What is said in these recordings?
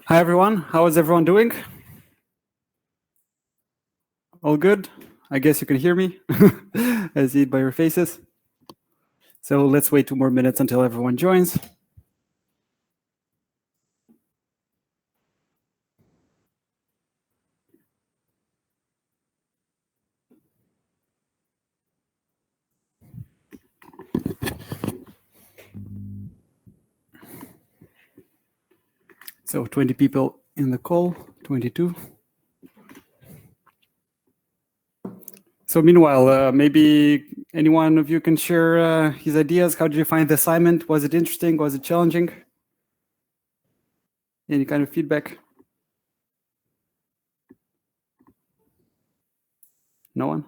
Hi, everyone. How is everyone doing? All good? I guess you can hear me. I see it by your faces. So let's wait 2 more minutes until everyone joins. So 20 people in the call, 22. So meanwhile, maybe any one of you can share his ideas. How did you find the assignment? Was it interesting? Was it challenging? Any kind of feedback? No one?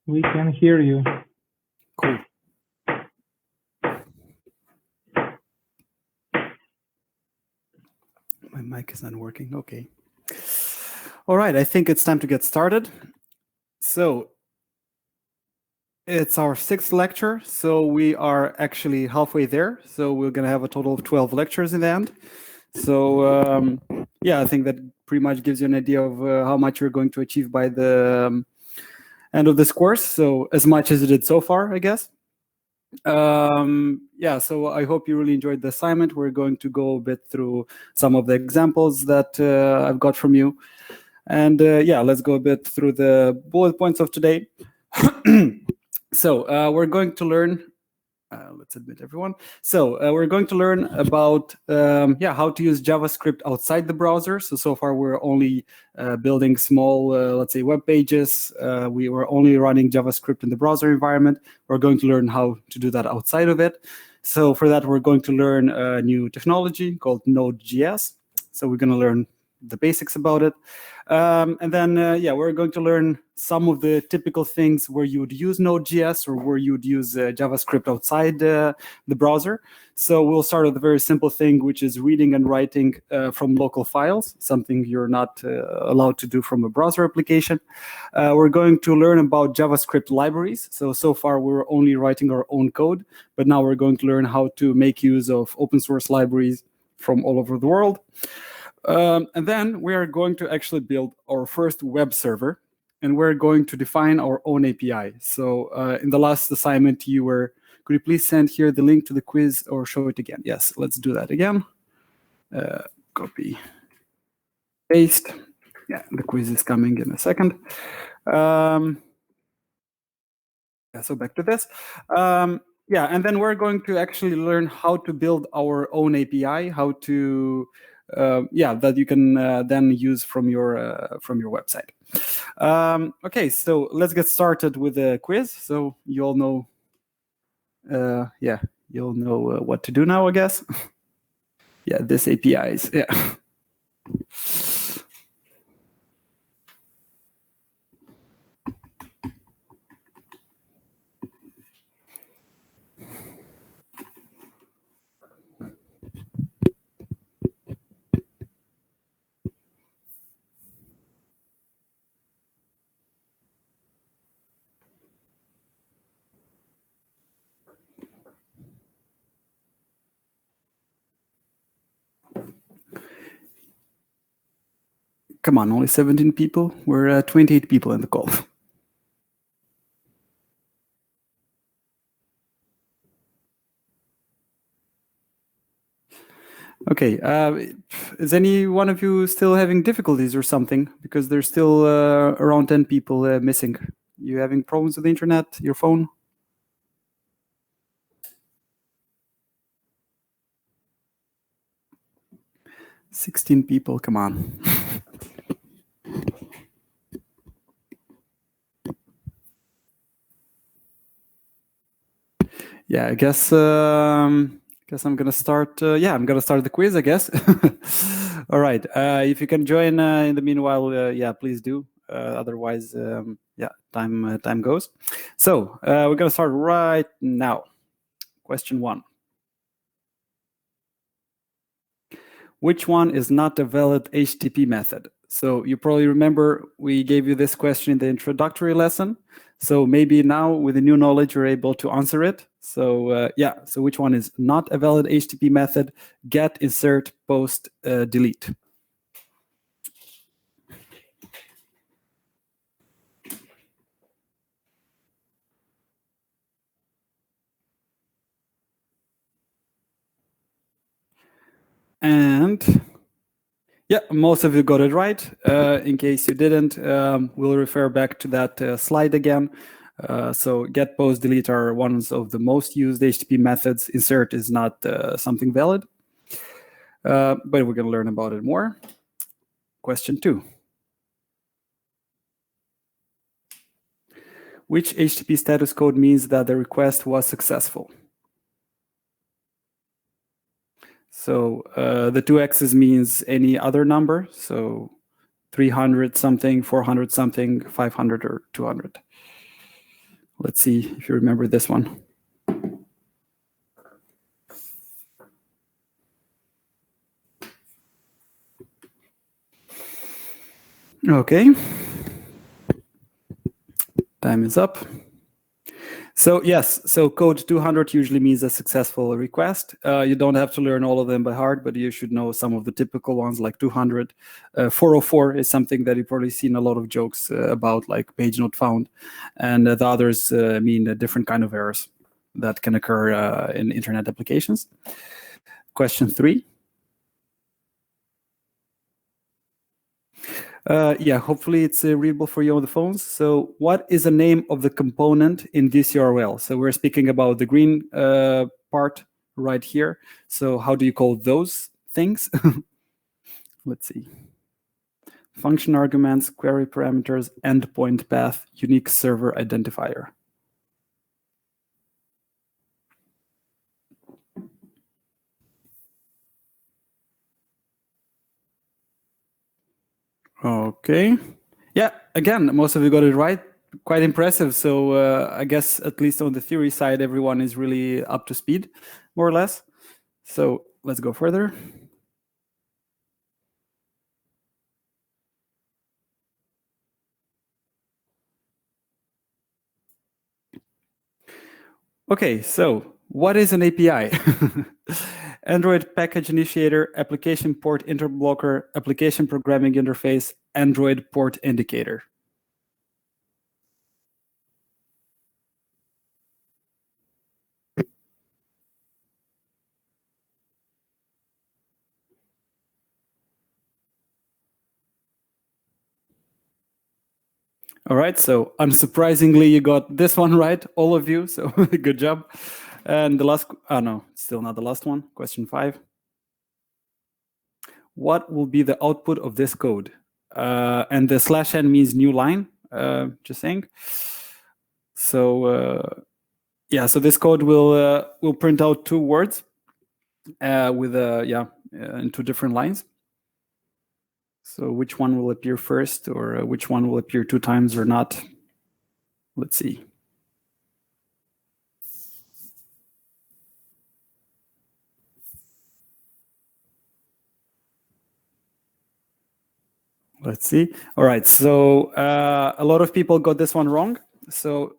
We can hear you. Cool. My mic is not working. Okay. All right. I think it's time to get started. So it's our 6th lecture, so we are actually halfway there. So we're going to have a total of 12 lectures in the end. So yeah, I think that pretty much gives you an idea of how much you're going to achieve by the end of this course. So as much as you did so far, I guess. Yeah, so I hope you really enjoyed the assignment. We're going to go a bit through some of the examples that I've got from you. And yeah, let's go a bit through the bullet points of today. So we're going to learn, let's admit everyone. So we're going to learn about yeah, how to use JavaScript outside the browser. So far we're only building small, let's say, web pages. We were only running JavaScript in the browser environment. We're going to learn how to do that outside of it. So for that, we're going to learn a new technology called Node.js. So we're going to learn the basics about it. And then, yeah, we're going to learn some of the typical things where you would use Node.js or where you would use JavaScript outside the browser. So we'll start with a very simple thing, which is reading and writing from local files, something you're not allowed to do from a browser application. We're going to learn about JavaScript libraries. So far, we're only writing our own code, but now we're going to learn how to make use of open source libraries from all over the world. And then we are going to actually build our first web server, and we're going to define our own API. So in the last assignment, could you please send here the link to the quiz or show it again? Yes, let's do that again. Copy, paste. Yeah, the quiz is coming in a second. Yeah, so back to this. Yeah, and then we're going to actually learn how to build our own API, how to yeah, that you can then use from your website. Okay, so let's get started with the quiz. So you all know, yeah, you'll know what to do now, I guess. Yeah, this API is, yeah. Come on, only 17 people. We're 28 people in the call. Okay, is any one of you still having difficulties or something? Because there's still around 10 people missing. You having problems with the internet, your phone? 16 people, come on. Yeah, I guess I'm gonna start. I'm gonna start the quiz, I guess. All right. If you can join in the meanwhile, yeah, please do. Otherwise, time goes. So we're gonna start right now. Question 1. Which one is not a valid HTTP method? So you probably remember we gave you this question in the introductory lesson. So maybe now with the new knowledge, you're able to answer it. So so which one is not a valid HTTP method? Get, insert, post, delete. And yeah, most of you got it right. In case you didn't, we'll refer back to that slide again. So get, post, delete are ones of the most used HTTP methods. Insert is not something valid, but we're going to learn about it more. Question 2. Which HTTP status code means that the request was successful? So the 2x's means any other number. So 300 something, 400 something, 500 or 200. Let's see if you remember this one. Okay. Time is up. So yes, so code 200 usually means a successful request. You don't have to learn all of them by heart, but you should know some of the typical ones like 200. 404 is something that you've probably seen a lot of jokes about, like page not found. And the others mean a different kind of errors that can occur in internet applications. Question 3. Hopefully it's readable for you on the phones. So what is the name of the component in this URL? So we're speaking about the green part right here. So how do you call those things? Let's see. Function arguments, query parameters, endpoint path, unique server identifier. Okay. Yeah, again, most of you got it right. Quite impressive. So I guess at least on the theory side, everyone is really up to speed, more or less. So let's go further. Okay, so what is an API? Android Package Initiator, Application Port Interblocker, Application Programming Interface, Android Port Indicator. All right, so unsurprisingly, you got this one right, all of you, so good job. And the last, no, still not the last one, question 5. What will be the output of this code? And the /n means new line, just saying. So so this code will print out 2 words with in 2 different lines. So which one will appear first, or which one will appear 2 times or not? Let's see. Let's see. All right. So a lot of people got this one wrong. So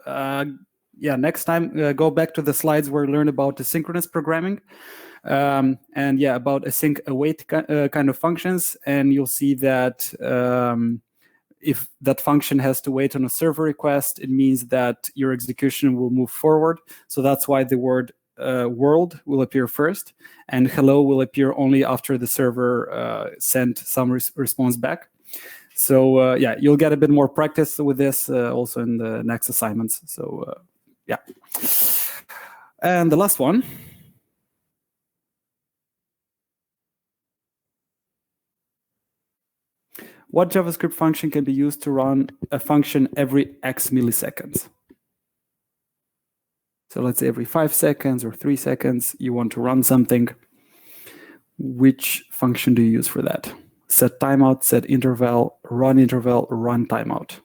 next time go back to the slides where we learned about asynchronous programming. About async await kind of functions, and you'll see that if that function has to wait on a server request, it means that your execution will move forward. So that's why the word world will appear first, and hello will appear only after the server sent some response back. So you'll get a bit more practice with this also in the next assignments. So and the last one. what JavaScript function can be used to run a function every X milliseconds? So let's say every 5 seconds or 3 seconds, you want to run something. Which function do you use for that? Set timeout, set interval, run timeout.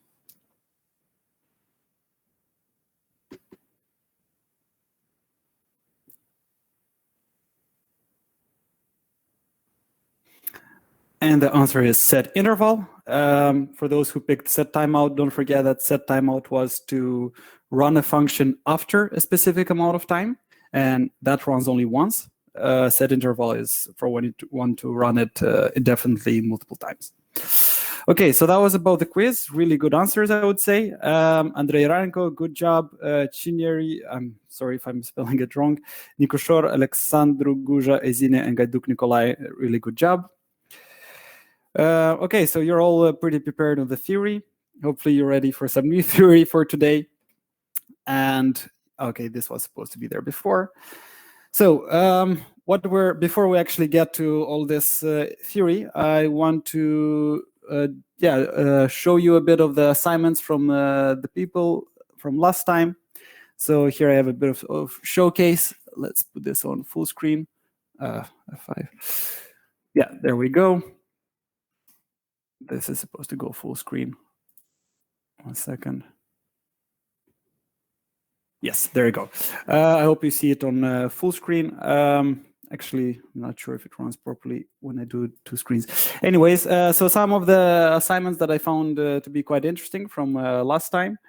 And the answer is set interval. For those who picked set timeout, don't forget that set timeout was to run a function after a specific amount of time, and that runs only once. Set interval is for when you want to run it indefinitely multiple times. Okay, so that was about the quiz. Really good answers, I would say. Andrei Ranko, good job. Chinieri, I'm sorry if I'm spelling it wrong. Nikoshor, Alexandru Guja, Ezine, and Gaiduk Nikolai, really good job. Okay, so you're all pretty prepared on the theory. Hopefully you're ready for some new theory for today. And okay, this was supposed to be there before. So before we actually get to all this theory, I want to show you a bit of the assignments from the people from last time. So here I have a bit of showcase. Let's put this on full screen. F5. Yeah, there we go. This is supposed to go full screen. 1 second. Yes, there you go. I hope you see it on full screen. Actually, I'm not sure if it runs properly when I do 2 screens. Anyways, so some of the assignments that I found to be quite interesting from last time.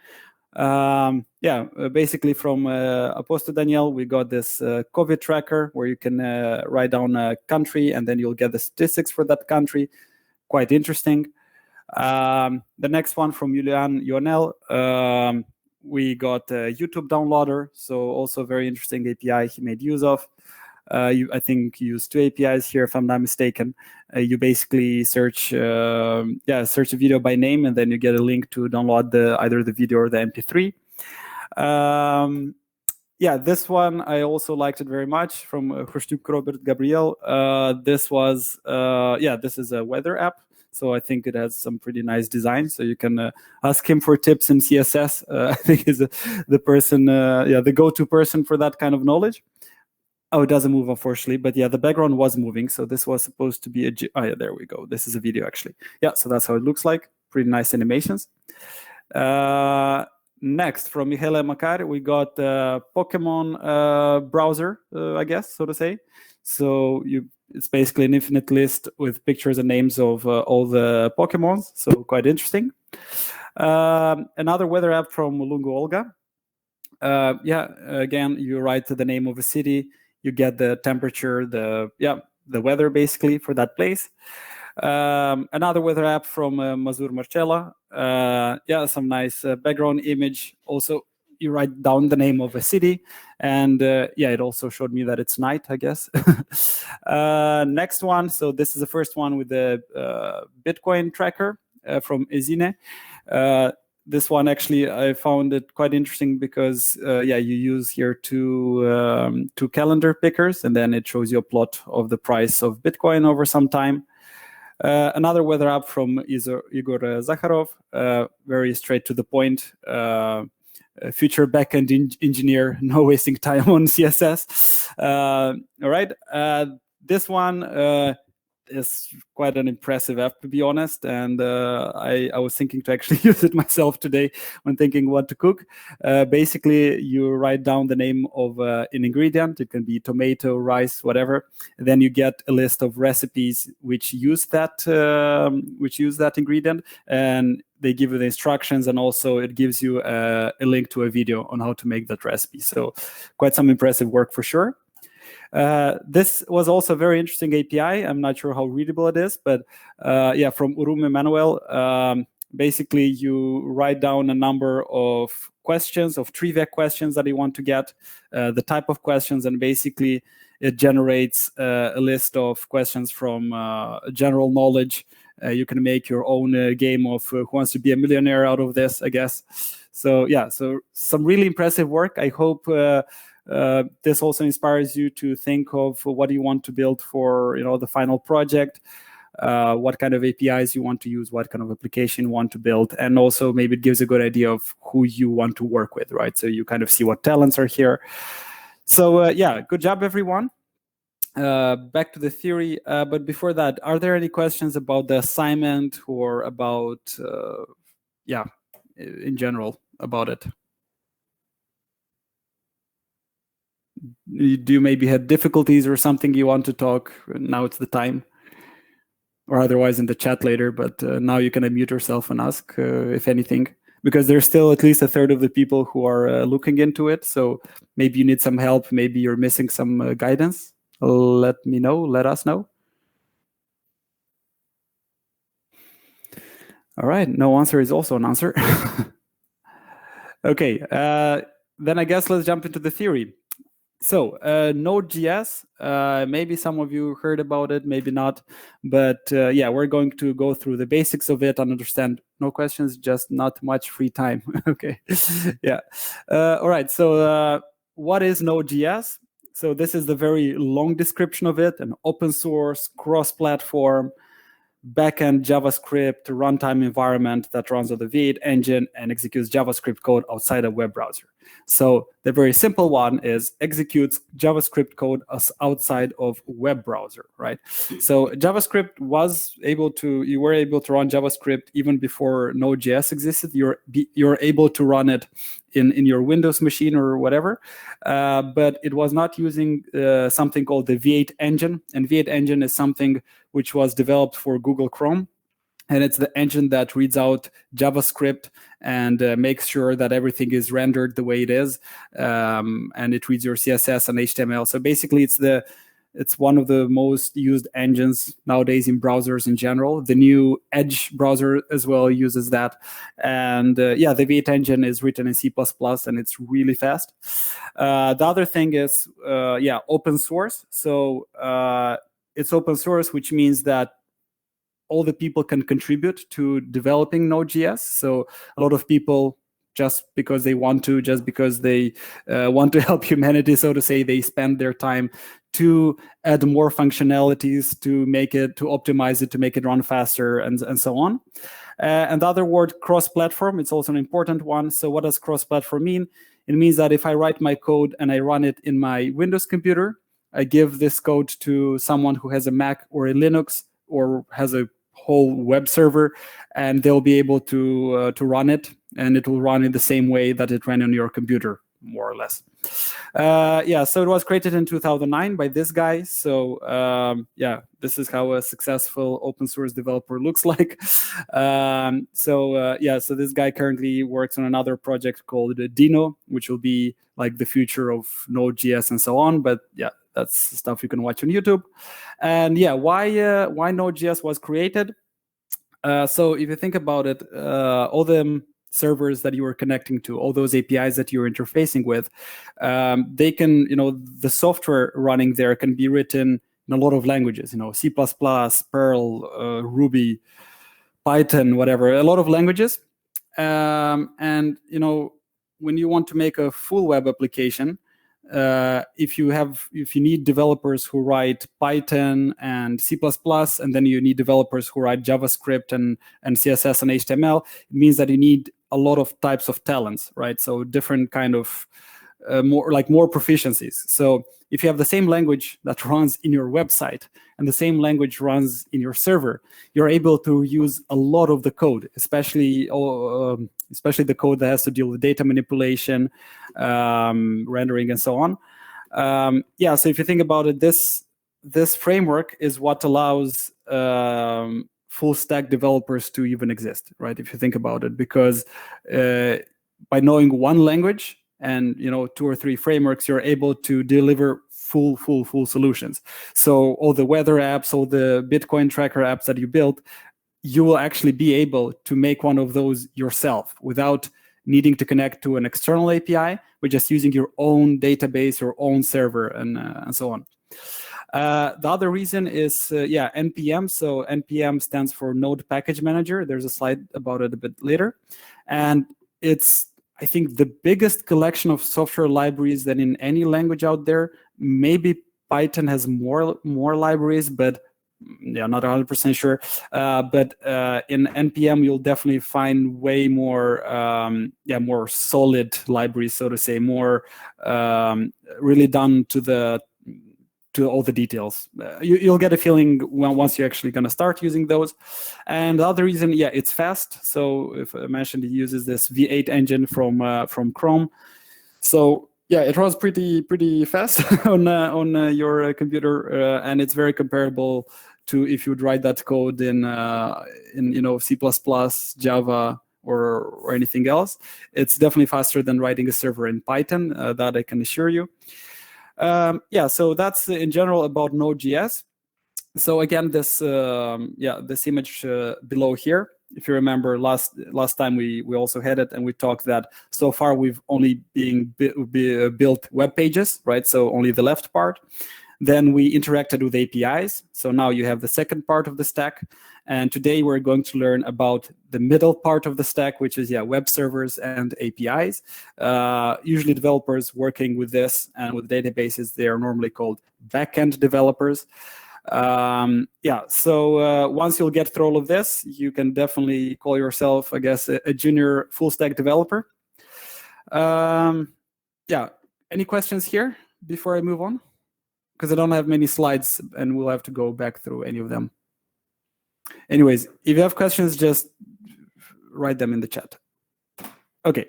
Basically from Aposto Daniel, we got this COVID tracker where you can write down a country and then you'll get the statistics for that country. Quite interesting. The next one from Julian Ionel, we got a YouTube downloader, so also very interesting API he made use of. I think you use 2 APIs here, if I'm not mistaken. You basically search a video by name, and then you get a link to download either the video or the MP3. This one I also liked it very much from Hrustyuk Robert Gabriel. This is a weather app. So I think it has some pretty nice design. So you can ask him for tips in CSS. I think he's the person, the go-to person for that kind of knowledge. Oh, it doesn't move, unfortunately. But yeah, the background was moving. So this was supposed to be there we go. This is a video, actually. Yeah, so that's how it looks like. Pretty nice animations. Next, from Michele Makar, we got Pokemon browser, I guess, so to say. So it's basically an infinite list with pictures and names of all the Pokemons. So quite interesting. Another weather app from Lungo Olga. Again, you write the name of a city, you get the temperature, the weather basically for that place. Another weather app from Mazur Marcella. Some nice background image. Also, you write down the name of a city, and it also showed me that it's night, I guess. Next one. So this is the first one with the Bitcoin tracker from Ezine. This one, actually, I found it quite interesting because, you use here two calendar pickers, and then it shows you a plot of the price of Bitcoin over some time. Another weather app from Igor Zakharov, very straight to the point. Future backend engineer, no wasting time on CSS. All right, this one is quite an impressive app, to be honest, and I was thinking to actually use it myself today when thinking what to cook. Basically, you write down the name of an ingredient. It can be tomato, rice, whatever. And then you get a list of recipes which use that ingredient, and they give you the instructions, and also it gives you a link to a video on how to make that recipe. So quite some impressive work for sure. This was also a very interesting API. I'm not sure how readable it is, but from Urum Emanuel, basically you write down a number of questions, of trivia questions that you want to get, the type of questions, and basically it generates a list of questions from general knowledge. You can make your own game of Who Wants to Be a Millionaire out of this, I guess. So so some really impressive work. I hope this also inspires you to think of what you want to build for the final project. what kind of APIs you want to use, what kind of application you want to build, and also maybe it gives a good idea of who you want to work with, right? So you kind of see what talents are here. So yeah, good job, everyone. Back to the theory, but before that, are there any questions about the assignment or about, yeah, in general about it? Do you maybe had difficulties or something you want to talk? Now it's the time. Or otherwise in the chat later, but now you can unmute yourself and ask if anything, because there's still at least a third of the people who are looking into it. So maybe you need some help, maybe you're missing some guidance. Let me know, let us know. All right, no answer is also an answer. Okay, then I guess let's jump into the theory. So Node.js, maybe some of you heard about it, maybe not, but yeah, we're going to go through the basics of it and understand. No questions, just not much free time. Okay, yeah. All right, so what is Node.js? So this is the very long description of it: an open source, cross-platform, backend JavaScript runtime environment that runs on the V8 engine and executes JavaScript code outside a web browser. So the very simple one is executes JavaScript code outside of web browser, right? So JavaScript you were able to run JavaScript even before Node.js existed. You're able to run it in your Windows machine or whatever, but it was not using something called the V8 engine. And V8 engine is something which was developed for Google Chrome. And it's the engine that reads out JavaScript and makes sure that everything is rendered the way it is. And it reads your CSS and HTML. So basically, it's one of the most used engines nowadays in browsers in general. The new Edge browser as well uses that. And yeah, the V8 engine is written in C++ and it's really fast. The other thing is, yeah, open source. So it's open source, which means that all the people can contribute to developing Node.js. So a lot of people, just because they want to, just because they want to help humanity, so to say, they spend their time to add more functionalities, to optimize it, to make it run faster, and so on. And the other word, cross-platform, it's also an important one. So what does cross-platform mean? It means that if I write my code and I run it in my Windows computer, I give this code to someone who has a Mac or a Linux or has a whole web server, and they'll be able to run it, and it will run in the same way that it ran on your computer, more or less. Yeah, so it was created in 2009 by this guy. So yeah, this is how a successful open source developer looks like. Yeah, so this guy currently works on another project called Dino, which will be like the future of Node.js and so on. But yeah, that's stuff you can watch on YouTube. And yeah, why Node.js was created? So if you think about it, all the servers that you are connecting to, all those APIs that you're interfacing with, they can, the software running there can be written in a lot of languages, C++, Perl, Ruby, Python, whatever, a lot of languages. And, when you want to make a full web application, if you need developers who write Python and C++, and then you need developers who write JavaScript and CSS and HTML, it means that you need a lot of types of talents, right? So different kind of more proficiencies. So if you have the same language that runs in your website and the same language runs in your server, you're able to use a lot of the code, especially the code that has to deal with data manipulation, rendering, and so on. Yeah, so if you think about it, this framework is what allows full stack developers to even exist, right? If you think about it, because by knowing one language and 2 or 3 frameworks, you're able to deliver full solutions. So all the weather apps, all the Bitcoin tracker apps that you built, you will actually be able to make one of those yourself without needing to connect to an external API, but just using your own database, your own server, and so on. The other reason is, NPM. So NPM stands for Node Package Manager. There's a slide about it a bit later. And it's, I think, the biggest collection of software libraries than in any language out there. Maybe Python has more libraries, but Yeah, not 100% sure, but in NPM you'll definitely find way more, more solid libraries, so to say, more really done to all the details. You'll get a feeling once you're actually going to start using those. And the other reason, it's fast. So if I mentioned, it uses this V8 engine from Chrome. So it runs pretty fast on your computer, and it's very comparable to if you'd write that code in C++, Java, or anything else. It's definitely faster than writing a server in Python. That I can assure you. So that's in general about Node.js. So again, this image below here. If you remember, last time we also had it, and we talked that so far we've only built web pages, right? So only the left part. Then we interacted with APIs. So now you have the second part of the stack. And today we're going to learn about the middle part of the stack, which is web servers and APIs. Usually developers working with this and with databases, they are normally called backend developers. So once you'll get through all of this, you can definitely call yourself, I guess, a junior full stack developer. Any questions here before I move on? Because I don't have many slides and we'll have to go back through any of them. Anyways, if you have questions, just write them in the chat. Okay,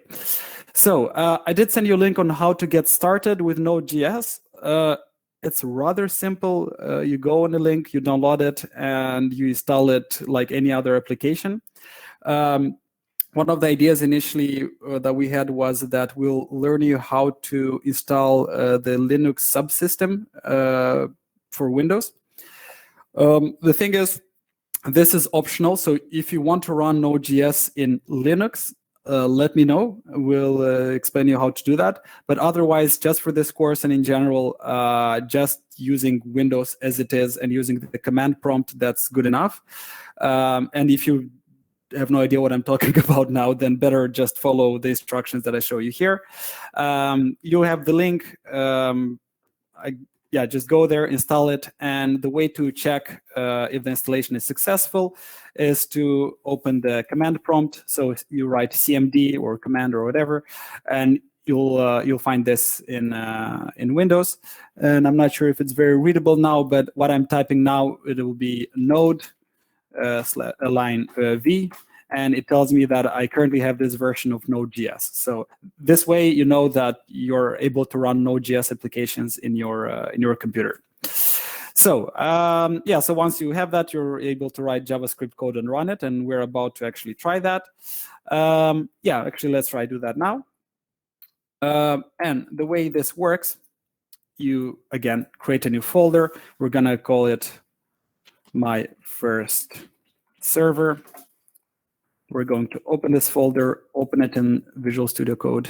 so I did send you a link on how to get started with Node.js. It's rather simple. You go on the link, you download it, and you install it like any other application. One of the ideas initially that we had was that we'll learn you how to install the Linux subsystem for Windows. The thing is, this is optional. So if you want to run Node.js in Linux, let me know. We'll explain you how to do that. But otherwise, just for this course and in general, just using Windows as it is and using the command prompt, that's good enough. And if you have no idea what I'm talking about now, then better just follow the instructions that I show you here. You have the link. Just go there, install it. And the way to check if the installation is successful is to open the command prompt. So you write CMD or command or whatever, and you'll find this in Windows. And I'm not sure if it's very readable now, but what I'm typing now, it will be node line V, and it tells me that I currently have this version of Node.js. So this way, you know that you're able to run Node.js applications in your computer. So so once you have that, you're able to write JavaScript code and run it, and we're about to actually try that. Actually, let's try do that now. And the way this works, you again create a new folder. We're gonna call it my first server. We're going to open this folder, open it in Visual Studio Code.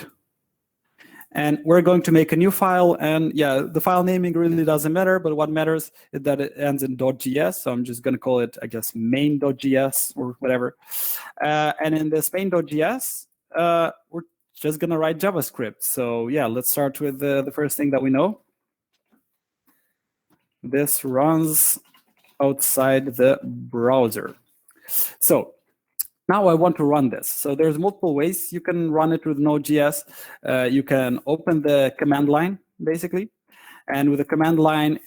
And we're going to make a new file. And the file naming really doesn't matter, but what matters is that it ends in .js. So I'm just going to call it, I guess, main.js or whatever. And in this main.js, we're just going to write JavaScript. So let's start with the first thing that we know. This runs outside the browser. So now I want to run this. So there's multiple ways you can run it with Node.js. You can open the command line, basically. And with the command line,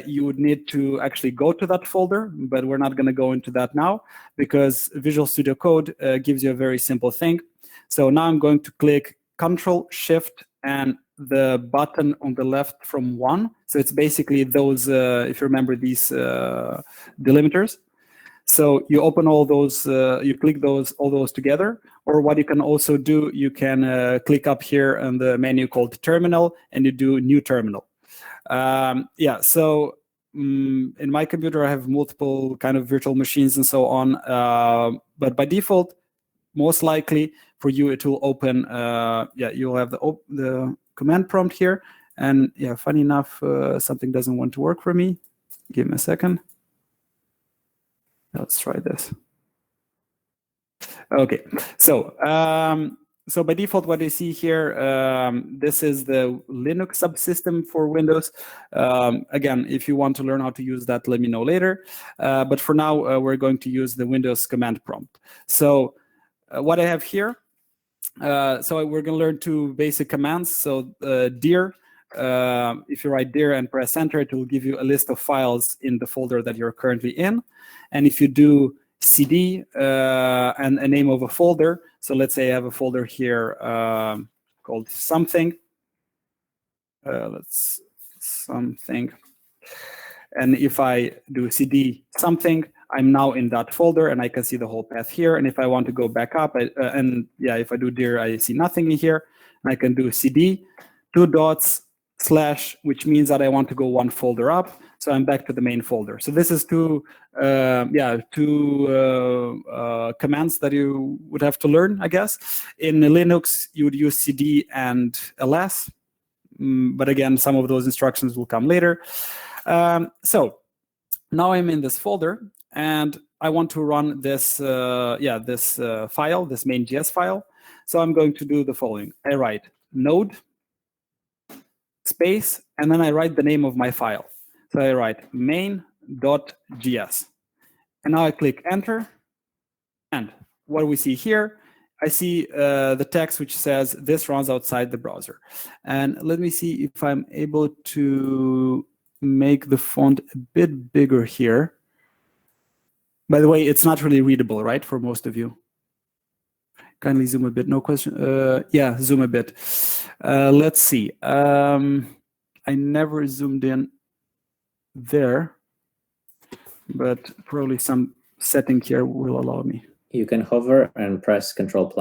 you would need to actually go to that folder, but we're not going to go into that now because Visual Studio Code gives you a very simple thing. So now I'm going to click Control, Shift, and the button on the left from 1. So it's basically those, if you remember these delimiters. So you open all those, you click all those together. Or what you can also do, you can click up here on the menu called Terminal, and you do New Terminal. So in my computer, I have multiple kind of virtual machines and so on. But by default, most likely for you, it will open. You'll have the command prompt here. And funny enough, something doesn't want to work for me. Give me a second. Let's try this. Okay, so So by default, what you see here, this is the Linux subsystem for Windows. Again, if you want to learn how to use that, let me know later. But for now, we're going to use the Windows command prompt. So what I have here, so we're going to learn two basic commands. So dir, if you write dir and press enter, it will give you a list of files in the folder that you're currently in. And if you do cd and a name of a folder, so let's say I have a folder here called something. Let's something. And if I do cd something, I'm now in that folder and I can see the whole path here. And if I want to go back up, if I do dir, I see nothing in here. And I can do cd 2 dots / which means that I want to go one folder up. So I'm back to the main folder. So this is two commands that you would have to learn, I guess. In Linux, you would use cd and ls. But again, some of those instructions will come later. So now I'm in this folder, and I want to run this file, this main.js file. So I'm going to do the following. I write node space, and then I write the name of my file. So I write main.js. And now I click enter. And what we see here, I see the text which says this runs outside the browser. And let me see if I'm able to make the font a bit bigger here. By the way, it's not really readable, right, for most of you. Kindly zoom a bit, no question. Yeah, zoom a bit. Let's see. I never zoomed in there, but probably some setting here will allow me. You can hover and press Control+.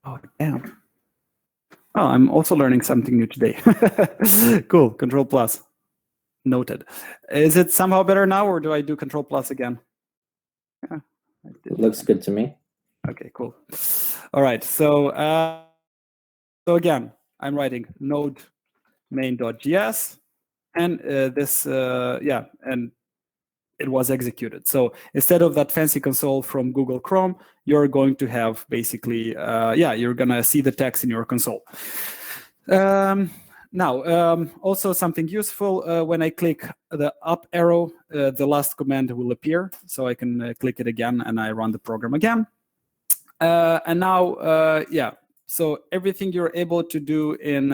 Oh, damn. Oh, I'm also learning something new today. Cool, Control+. Noted. Is it somehow better now, or do I do Control+ again? Yeah, it looks good to me. Okay, cool. All right, so again, I'm writing node main.js, and and it was executed. So instead of that fancy console from Google Chrome, you're going to have basically, you're going to see the text in your console. Now, also something useful, when I click the up arrow, the last command will appear. So I can click it again and I run the program again. And now, so everything you're able to do in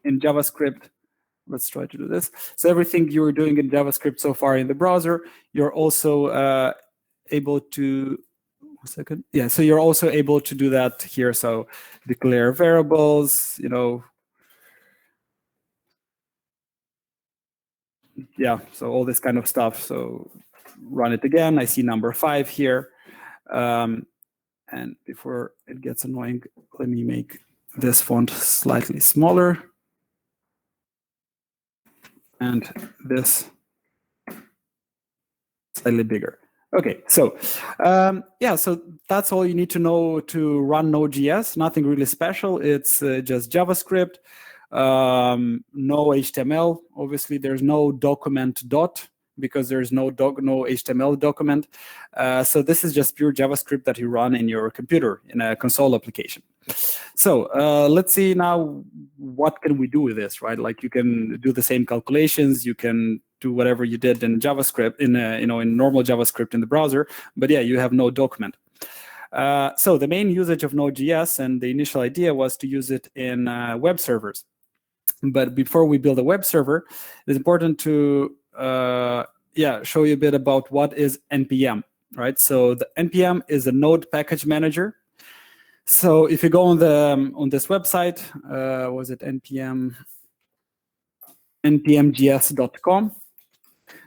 JavaScript, let's try to do this. So everything you're doing in JavaScript so far in the browser, you're also able to, so you're also able to do that here. So declare variables, so all this kind of stuff. So run it again. I see number 5 here. And before it gets annoying, let me make this font slightly smaller. And this slightly bigger. Okay, so so that's all you need to know to run Node.js. Nothing really special. It's just JavaScript, no HTML. Obviously, there's no document dot because there's no HTML document. So this is just pure JavaScript that you run in your computer in a console application. So let's see now what can we do with this, right? Like you can do the same calculations, you can do whatever you did in JavaScript, in normal JavaScript in the browser, but yeah, you have no document. So the main usage of Node.js and the initial idea was to use it in web servers. But before we build a web server, it's important to show you a bit about what is NPM, right? So the NPM is a Node package manager. So if you go on this website, was it npmjs.com?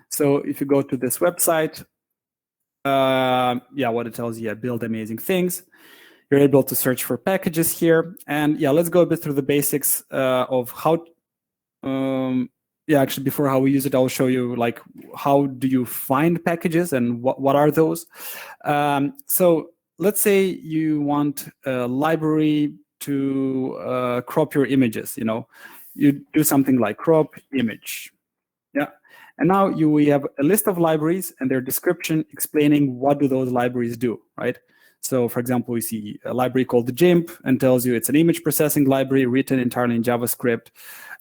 So if you go to this website, what it tells you, build amazing things. You're able to search for packages here, and let's go a bit through the basics of how. Actually, before how we use it, I'll show you like how do you find packages and what are those. So let's say you want a library to crop your images. You do something like crop image. And now we have a list of libraries and their description explaining what do those libraries do, right? So, for example, we see a library called the GIMP and tells you it's an image processing library written entirely in JavaScript.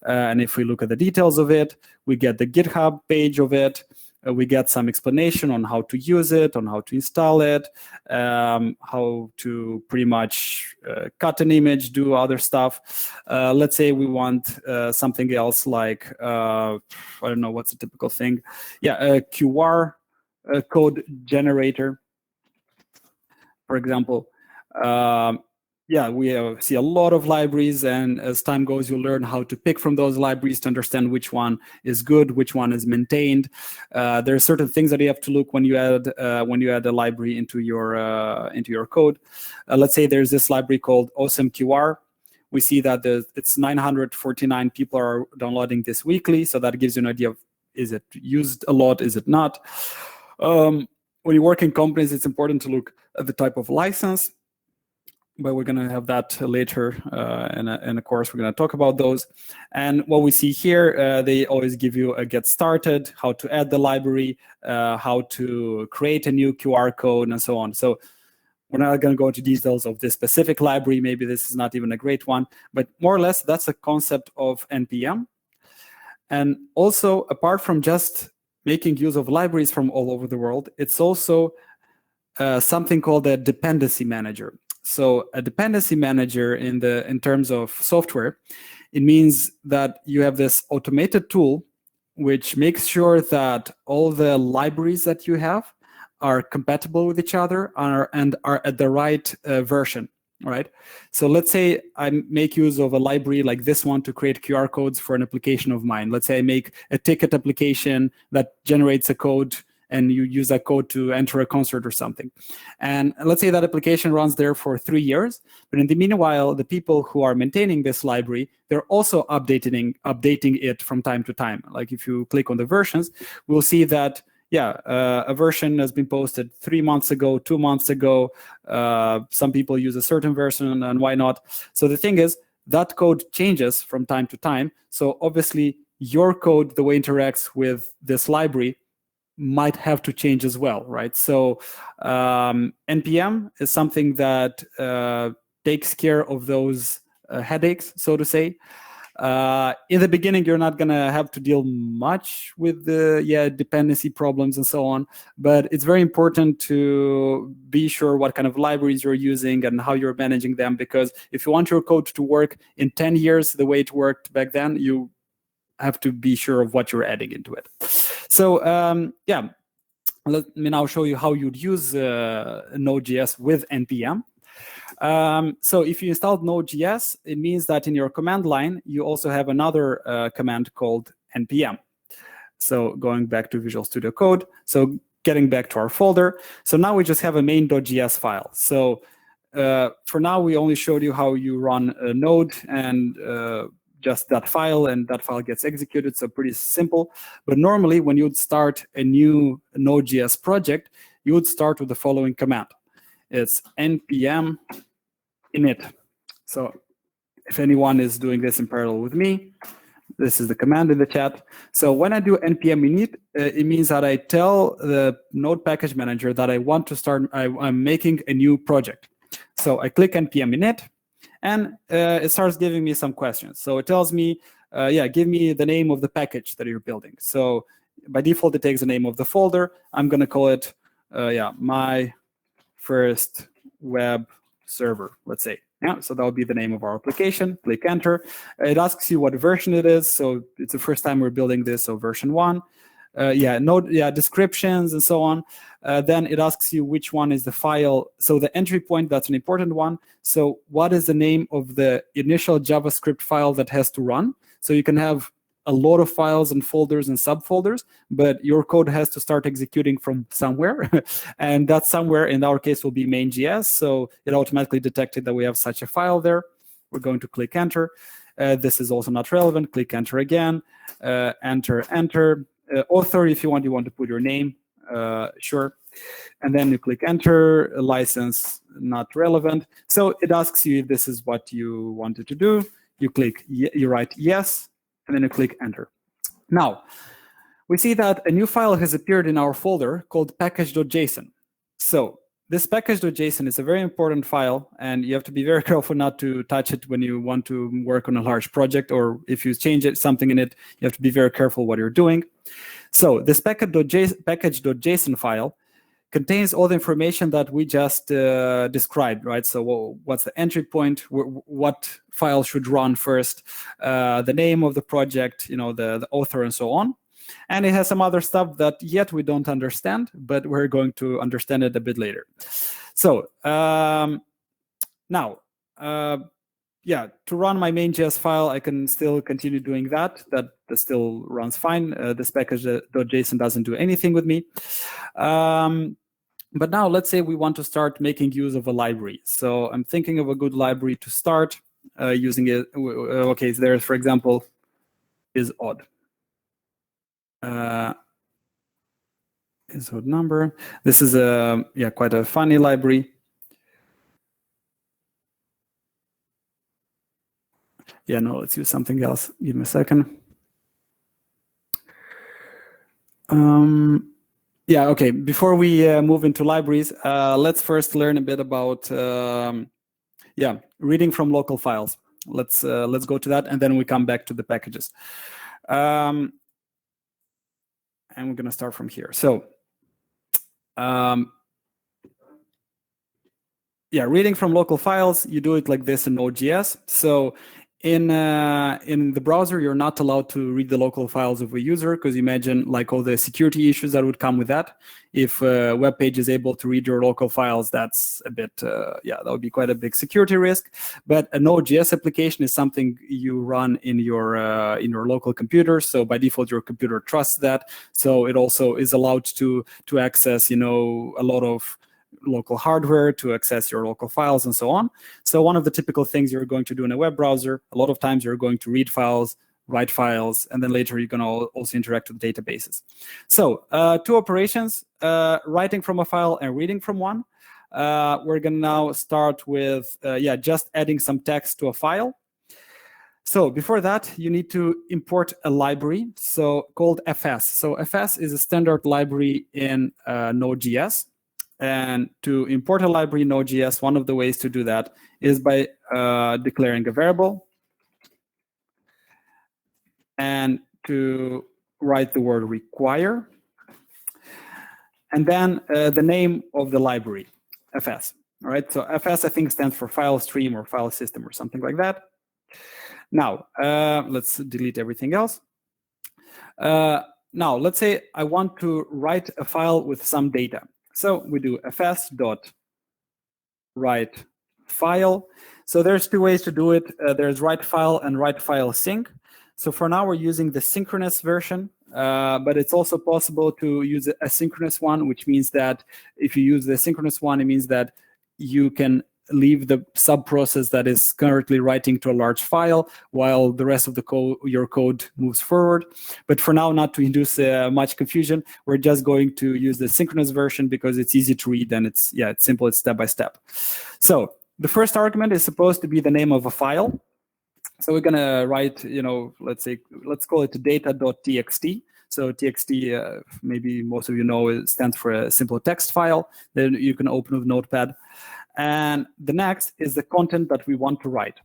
And if we look at the details of it, we get the GitHub page of it. We get some explanation on how to use it, on how to install it, how to pretty much cut an image, do other stuff. Let's say we want something else like, I don't know, what's a typical thing? Yeah, a QR code generator, for example. Yeah, we see a lot of libraries, and as time goes, you learn how to pick from those libraries to understand which one is good, which one is maintained. There are certain things that you have to look when you add a library into your code. Let's say there's this library called Awesome QR. We see that it's 949 people are downloading this weekly, so that gives you an idea of, is it used a lot, is it not? When you work in companies, it's important to look at the type of license, but we're going to have that later in a course. We're going to talk about those. And what we see here, they always give you a get started, how to add the library, how to create a new QR code, and so on. So we're not going to go into details of this specific library. Maybe this is not even a great one, but more or less that's a concept of NPM. And also, apart from just making use of libraries from all over the world, it's also something called a dependency manager. So a dependency manager in terms of software, it means that you have this automated tool which makes sure that all the libraries that you have are compatible with each other and are at the right version. Right. So let's say I make use of a library like this one to create QR codes for an application of mine. Let's say I make a ticket application that generates a code, and you use that code to enter a concert or something. And let's say that application runs there for 3 years. But in the meanwhile, the people who are maintaining this library, they're also updating it from time to time. Like if you click on the versions, we'll see that, yeah, a version has been posted 3 months ago, 2 months ago. Some people use a certain version, and why not? So the thing is, that code changes from time to time. So obviously, your code, the way it interacts with this library, might have to change as well, right? So NPM is something that takes care of those headaches, so to say. In the beginning, you're not going to have to deal much with the dependency problems and so on, but it's very important to be sure what kind of libraries you're using and how you're managing them, because if you want your code to work in 10 years the way it worked back then, you have to be sure of what you're adding into it. So yeah, let me now show you how you'd use Node.js with NPM. So if you installed Node.js, it means that in your command line, you also have another command called npm. So going back to Visual Studio Code, so getting back to our folder. So now we just have a main.js file. So for now, we only showed you how you run a node and just that file, and that file gets executed, so pretty simple. But normally, when you would start a new Node.js project, you would start with the following command. It's npm init. So if anyone is doing this in parallel with me, this is the command in the chat. So when I do npm init, it means that I tell the Node package manager that I want to start, I'm making a new project. So I click npm init, and it starts giving me some questions. So it tells me, give me the name of the package that you're building. So by default, it takes the name of the folder. I'm going to call it, my first web server, let's say. Yeah, so that would be the name of our application. Click enter. It asks you what version it is. So it's the first time we're building this, so version 1. Descriptions and so on. Then it asks you which one is the file. So the entry point, that's an important one. So what is the name of the initial JavaScript file that has to run? So you can have a lot of files and folders and subfolders, but your code has to start executing from somewhere. And that somewhere, in our case, will be main.js. So it automatically detected that we have such a file there. We're going to click enter. This is also not relevant. Click enter again. Enter. Author, if you want to put your name, sure. And then you click enter. License, not relevant. So it asks you if this is what you wanted to do. You write yes, and then you click enter. Now, we see that a new file has appeared in our folder called package.json. So this package.json is a very important file, and you have to be very careful not to touch it when you want to work on a large project, or if you change something in it, you have to be very careful what you're doing. So this package.json file contains all the information that we just described, right? So what's the entry point, what file should run first, the name of the project, the author, and so on. And it has some other stuff that yet we don't understand, but we're going to understand it a bit later. So now, yeah, to run my main.js file, I can still continue doing that. That still runs fine. This package.json doesn't do anything with me. But now let's say we want to start making use of a library. So I'm thinking of a good library to start using it. Okay, so there's, for example, is odd. Is odd number. This is quite a funny library. Yeah, no, let's use something else. Give me a second. Yeah, okay. Before we move into libraries, let's first learn a bit about reading from local files. Let's go to that, and then we come back to the packages. And we're going to start from here. So, reading from local files, you do it like this in Node.js. So in the browser, you're not allowed to read the local files of a user, because imagine like all the security issues that would come with that. If a web page is able to read your local files, that's a bit, that would be quite a big security risk. But a Node.js application is something you run in your local computer. So by default, your computer trusts that. So it also is allowed to access, a lot of local hardware, to access your local files, and so on. So one of the typical things you're going to do in a web browser, a lot of times you're going to read files, write files, and then later you're going to also interact with databases. So two operations, writing from a file and reading from one. We're going to now start with just adding some text to a file. So before that, you need to import a library, so called FS. So FS is a standard library in Node.js. And to import a library in Node.js, one of the ways to do that is by declaring a variable and to write the word require, and then the name of the library, FS. All right, so FS I think stands for file stream or file system or something like that. Now, let's delete everything else. Now, let's say I want to write a file with some data. So we do fs.write file. So there's two ways to do it. There's write file and write file sync. So for now, we're using the synchronous version, but it's also possible to use a asynchronous one, which means that if you use the synchronous one, it means that you can leave the sub-process that is currently writing to a large file while the rest of the your code moves forward. But for now, not to induce much confusion, we're just going to use the synchronous version because it's easy to read and it's simple, it's step by step. So the first argument is supposed to be the name of a file. So we're going to write, let's call it data.txt. So txt, maybe most of you know, it stands for a simple text file. Then you can open with Notepad. And the next is the content that we want to write.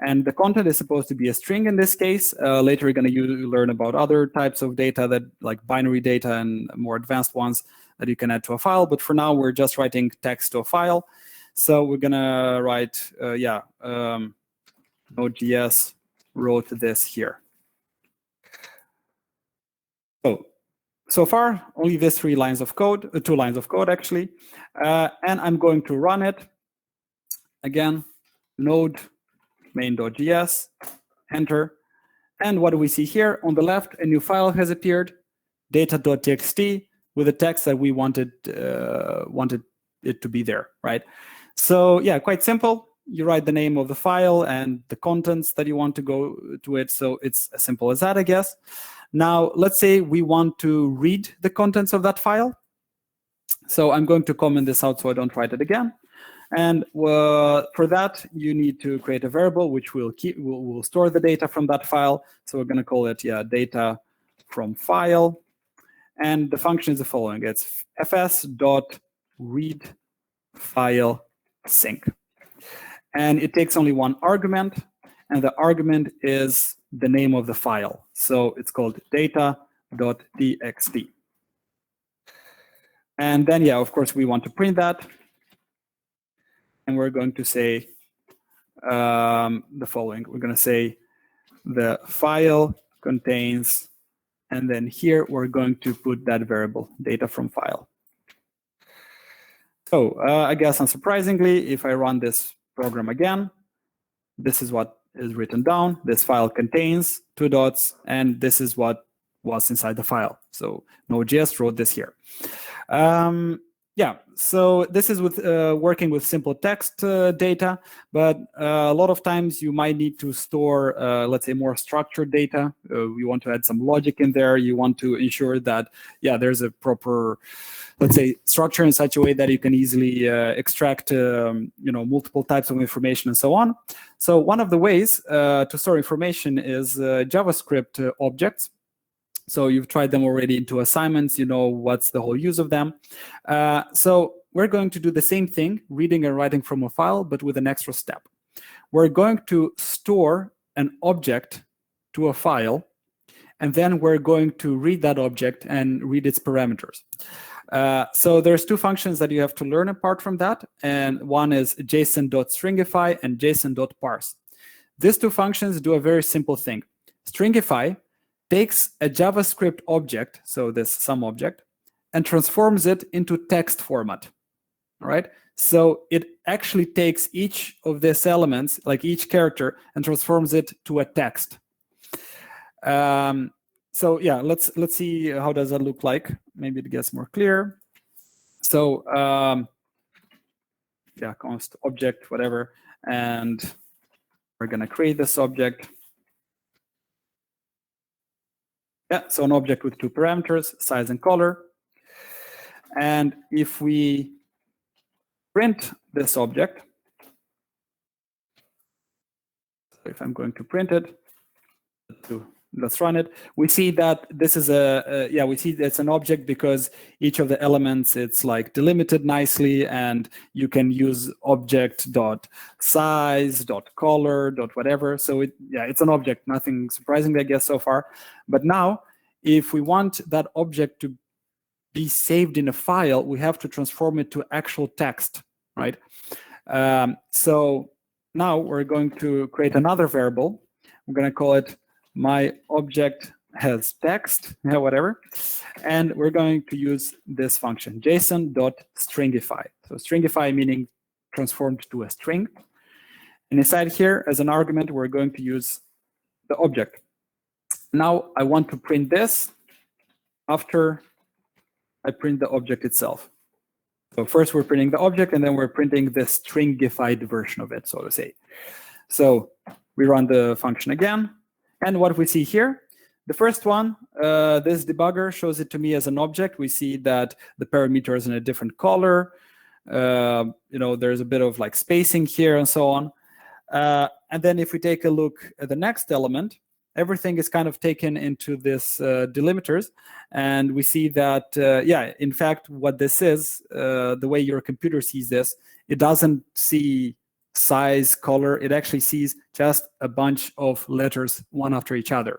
And the content is supposed to be a string in this case. Later, we're going to learn about other types of data, that like binary data and more advanced ones that you can add to a file. But for now, we're just writing text to a file. So we're going to write, Node.js wrote this here. So far, only these 3 lines of code, 2 lines of code actually. And I'm going to run it. Again, node main.js, enter. And what do we see here? On the left, a new file has appeared, data.txt, with the text that we wanted it to be there, right? So yeah, quite simple. You write the name of the file and the contents that you want to go to it. So it's as simple as that, I guess. Now, let's say we want to read the contents of that file. So I'm going to comment this out so I don't write it again. And for that, you need to create a variable which will store the data from that file. So we're going to call it data from file. And the function is the following. It's fs.read file sync. And it takes only one argument, and the argument is the name of the file. So it's called data.txt. And then, yeah, of course, we want to print that. And we're going to say the following. We're going to say the file contains, and then here we're going to put that variable, data from file. So I guess unsurprisingly, if I run this program again, this is what is written down. This file contains 2 dots, and this is what was inside the file. So Node.js wrote this here. Yeah, so this is with working with simple text data, but a lot of times you might need to store, let's say, more structured data. You want to add some logic in there. You want to ensure that, yeah, there's a proper, let's say, structure in such a way that you can easily extract, multiple types of information and so on. So one of the ways to store information is JavaScript objects. So you've tried them already into assignments, you know what's the whole use of them. So we're going to do the same thing, reading and writing from a file, but with an extra step. We're going to store an object to a file, and then we're going to read that object and read its parameters. So there's 2 functions that you have to learn apart from that, and one is json.stringify and json.parse. These 2 functions do a very simple thing. Stringify takes a JavaScript object, so this sum object, and transforms it into text format. All right? So it actually takes each of these elements, like each character, and transforms it to a text. So yeah, let's see how does that look like. Maybe it gets more clear. So yeah, const object, whatever, and we're gonna create this object. Yeah, so an object with 2 parameters, size and color. And if we print this object, so if I'm going to print it, let's run it. We see that this is we see it's an object because each of the elements, it's like delimited nicely, and you can use object.size.color.whatever. So it's an object, nothing surprising, I guess, so far. But now, if we want that object to be saved in a file, we have to transform it to actual text, right? So now we're going to create another variable. We're going to call it my object has text, whatever. And we're going to use this function, json.stringify. So stringify meaning transformed to a string. And inside here, as an argument, we're going to use the object. Now I want to print this after I print the object itself. So first we're printing the object, and then we're printing the stringified version of it, so to say. So we run the function again. And what we see here, the first one, this debugger shows it to me as an object. We see that the parameter is in a different color. There's a bit of like spacing here and so on. And then if we take a look at the next element, everything is kind of taken into this delimiters. And we see that, in fact, what this is, the way your computer sees this, it doesn't see size, color. It actually sees just a bunch of letters, one after each other.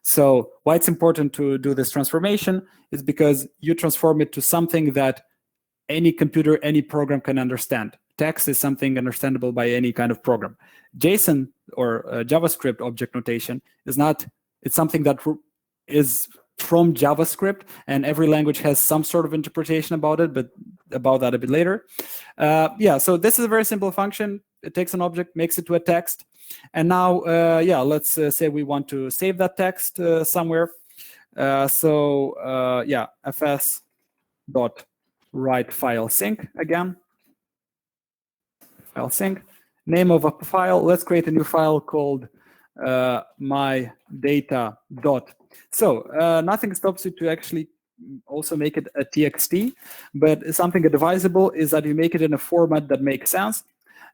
So why it's important to do this transformation is because you transform it to something that any computer, any program can understand. Text is something understandable by any kind of program. JSON or JavaScript object notation is not, it's something that is from JavaScript, and every language has some sort of interpretation about it, but about that a bit later. So this is a very simple function. It takes an object, makes it to a text. And now, let's say we want to save that text somewhere. fs.write file sync again. File sync. Name of a file. Let's create a new file called my data dot. So nothing stops you to actually also make it a txt, but something advisable is that you make it in a format that makes sense.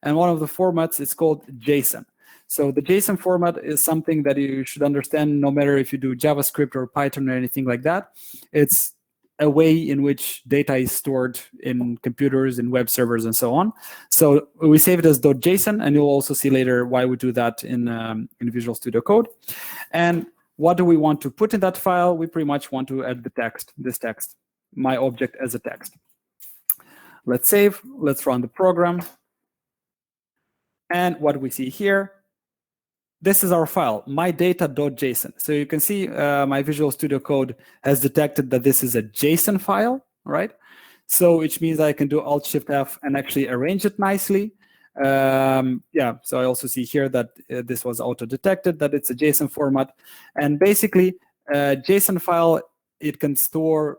And one of the formats is called JSON. So the JSON format is something that you should understand no matter if you do JavaScript or Python or anything like that. It's a way in which data is stored in computers, in web servers, and so on. So we save it as .json, and you'll also see later why we do that in Visual Studio Code. And what do we want to put in that file? We pretty much want to add the text, this text, my object as a text. Let's save. Let's run the program. And what we see here, this is our file, mydata.json. So you can see my Visual Studio Code has detected that this is a JSON file, right? So which means I can do Alt-Shift-F and actually arrange it nicely. Yeah, so I also see here that this was auto-detected, that it's a JSON format. And basically, JSON file, it can store,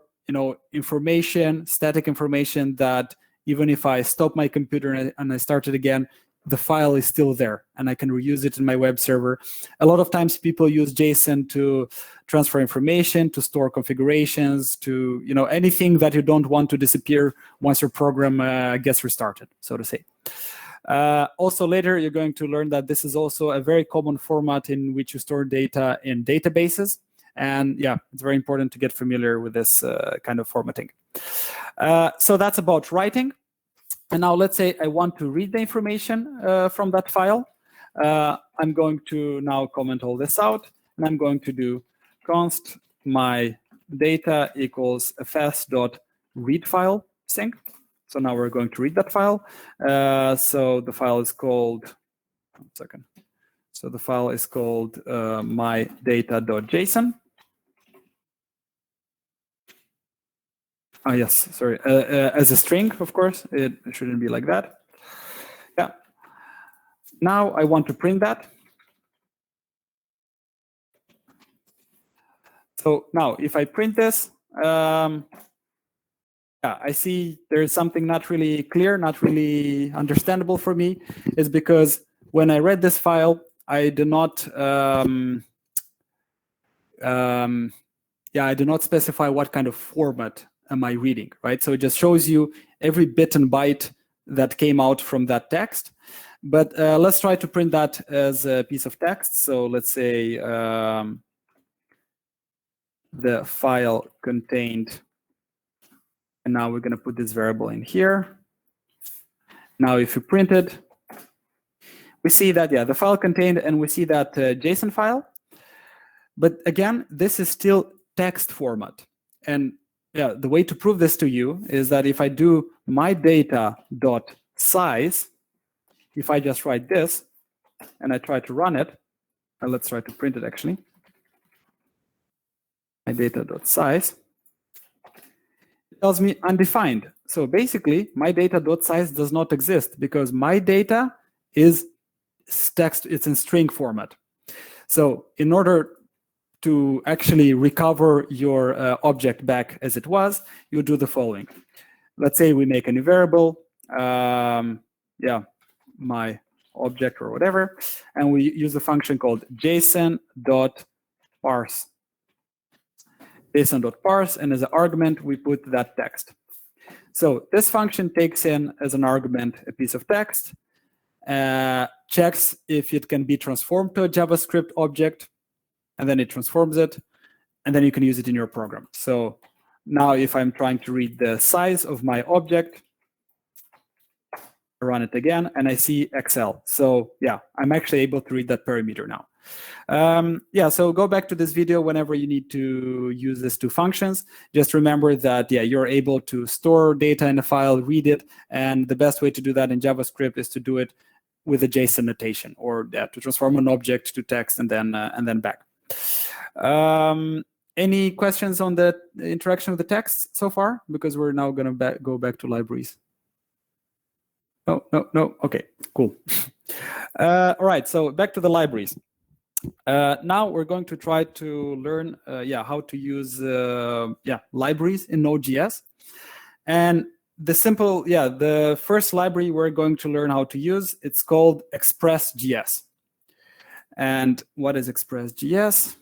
information, static information that even if I stop my computer and I start it again, the file is still there and I can reuse it in my web server. A lot of times people use JSON to transfer information, to store configurations, to anything that you don't want to disappear once your program gets restarted, so to say. Also later, you're going to learn that this is also a very common format in which you store data in databases. And yeah, it's very important to get familiar with this kind of formatting. So that's about writing. And now let's say I want to read the information from that file. I'm going to now comment all this out, and I'm going to do const my data equals fs.readFile sync. So now we're going to read that file. So the file is called, one second. So the file is called mydata.json. Oh, yes, sorry. As a string, of course, it shouldn't be like that. Yeah. Now I want to print that. So now if I print this, yeah, I see there's something not really clear, not really understandable for me. Is because when I read this file, I do not, I do not specify what kind of format am I reading, right? So it just shows you every bit and byte that came out from that text. But let's try to print that as a piece of text. So let's say the file contained, and now we're going to put this variable in here. Now if you print it, we see that, yeah, the file contained, and we see that JSON file. But again, this is still text format. And yeah, the way to prove this to you is that if I do mydata.size, if I just write this and I try to run it, and let's try to print it actually, mydata.size, it tells me undefined. So basically, mydata.size does not exist because my data is text, it's in string format. So in order to actually recover your object back as it was, you do the following. Let's say we make a new variable, yeah, my object or whatever, and we use a function called json.parse. json.parse, and as an argument, we put that text. So this function takes in as an argument a piece of text, checks if it can be transformed to a JavaScript object, and then it transforms it, and then you can use it in your program. So now if I'm trying to read the size of my object, I run it again, and I see XL. So yeah, I'm actually able to read that parameter now. Yeah, so go back to this video whenever you need to use these two functions. Just remember that, yeah, you're able to store data in a file, read it, and the best way to do that in JavaScript is to do it with a JSON notation, or yeah, to transform an object to text and then back. Any questions on the interaction with the text so far? Because we're now going to go back to libraries. No. Okay, cool. All right, so back to the libraries. Now we're going to try to learn, how to use, libraries in Node.js. And the first library we're going to learn how to use, it's called Express.js. And what is Express.js?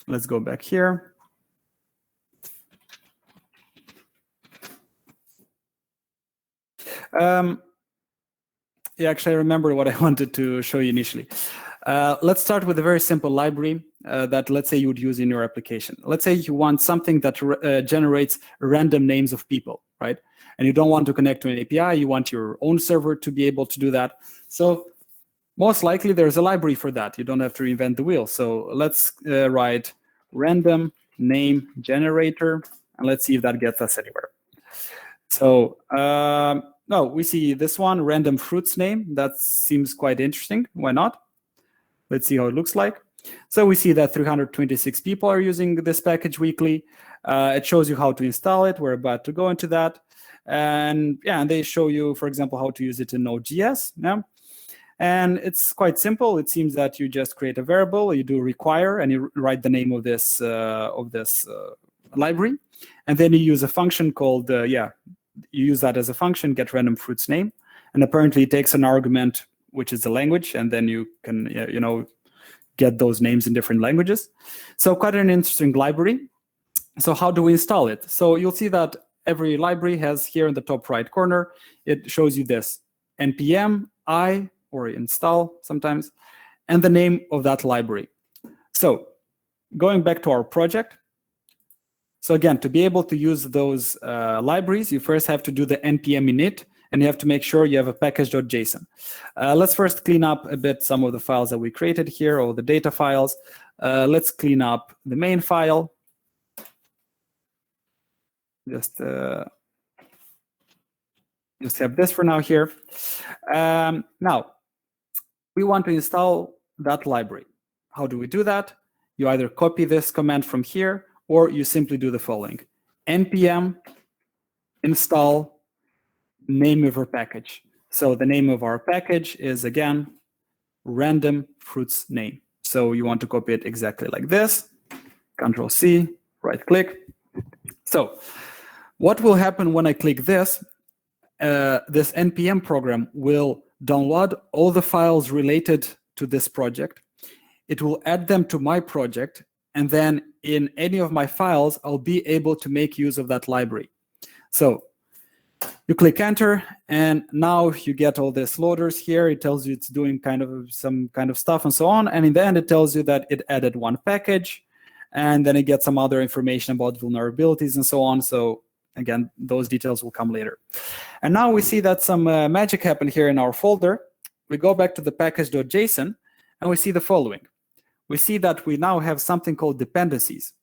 Let's go back here. Actually, I remember what I wanted to show you initially. Let's start with a very simple library that, let's say, you would use in your application. Let's say you want something that generates random names of people, right? And you don't want to connect to an API. You want your own server to be able to do that. So most likely there's a library for that. You don't have to reinvent the wheel. So let's write random name generator, and let's see if that gets us anywhere. So no, we see this one, random fruits name. That seems quite interesting. Why not? Let's see how it looks like. So we see that 326 people are using this package weekly. It shows you how to install it. We're about to go into that. And yeah, and they show you, for example, how to use it in Node.js. Yeah? And it's quite simple. It seems that you just create a variable, you do require, and you write the name of this library. And then you use a function called, you use that as a function, get random fruits name. And apparently it takes an argument, which is the language, and then you can, get those names in different languages. So quite an interesting library. So how do we install it? So you'll see that every library has here in the top right corner, it shows you this, npm I, or install sometimes, and the name of that library. So going back to our project. So again, to be able to use those libraries, you first have to do the npm init, and you have to make sure you have a package.json. Let's first clean up a bit some of the files that we created here, or the data files. Let's clean up the main file. Just have this for now here. Now, we want to install that library. How do we do that? You either copy this command from here, or you simply do the following. npm install name of our package. So the name of our package is, again, random fruits name. So you want to copy it exactly like this. Control-C, right-click. So what will happen when I click this? This npm program will download all the files related to this project. It will add them to my project, and then in any of my files, I'll be able to make use of that library. So you click enter, and now you get all these loaders here. It tells you it's doing some kind of stuff and so on. And in the end, it tells you that it added one package, and then it gets some other information about vulnerabilities and so on. So again, those details will come later. And now we see that some magic happened here in our folder. We go back to the package.json, and we see the following. We see that we now have something called dependencies.